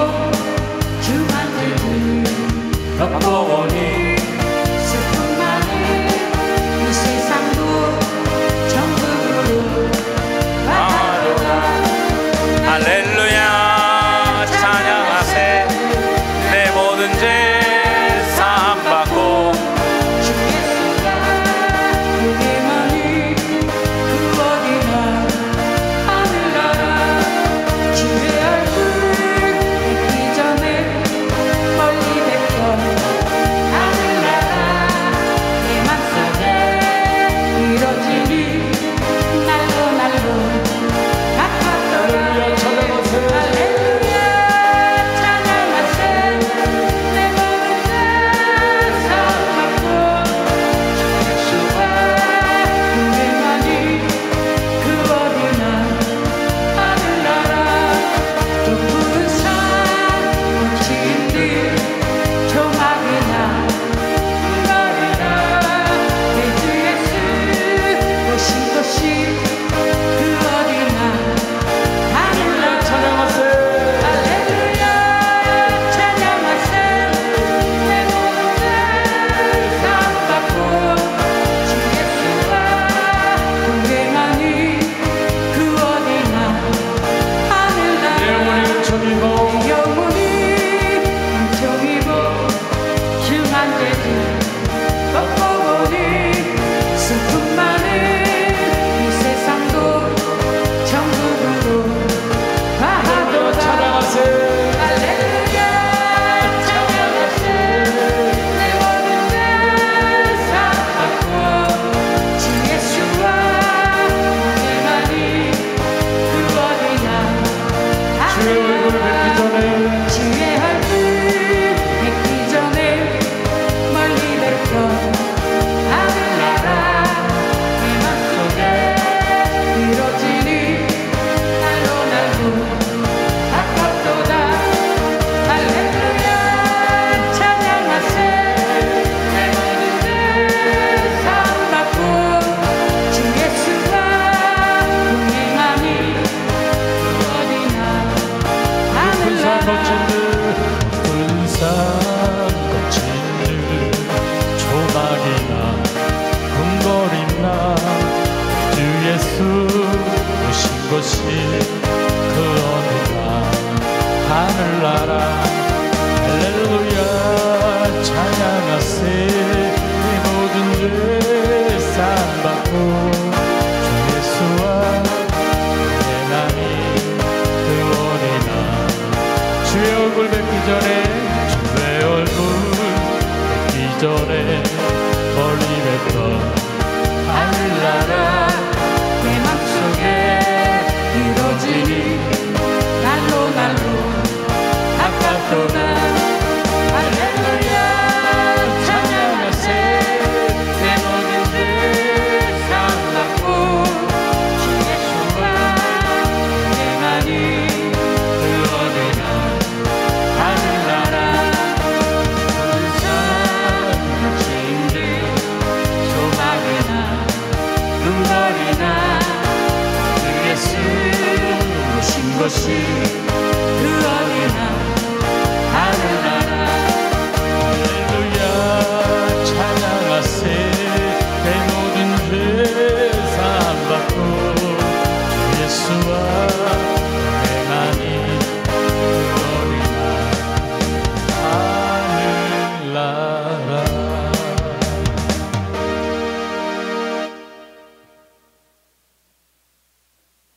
주만을 걷고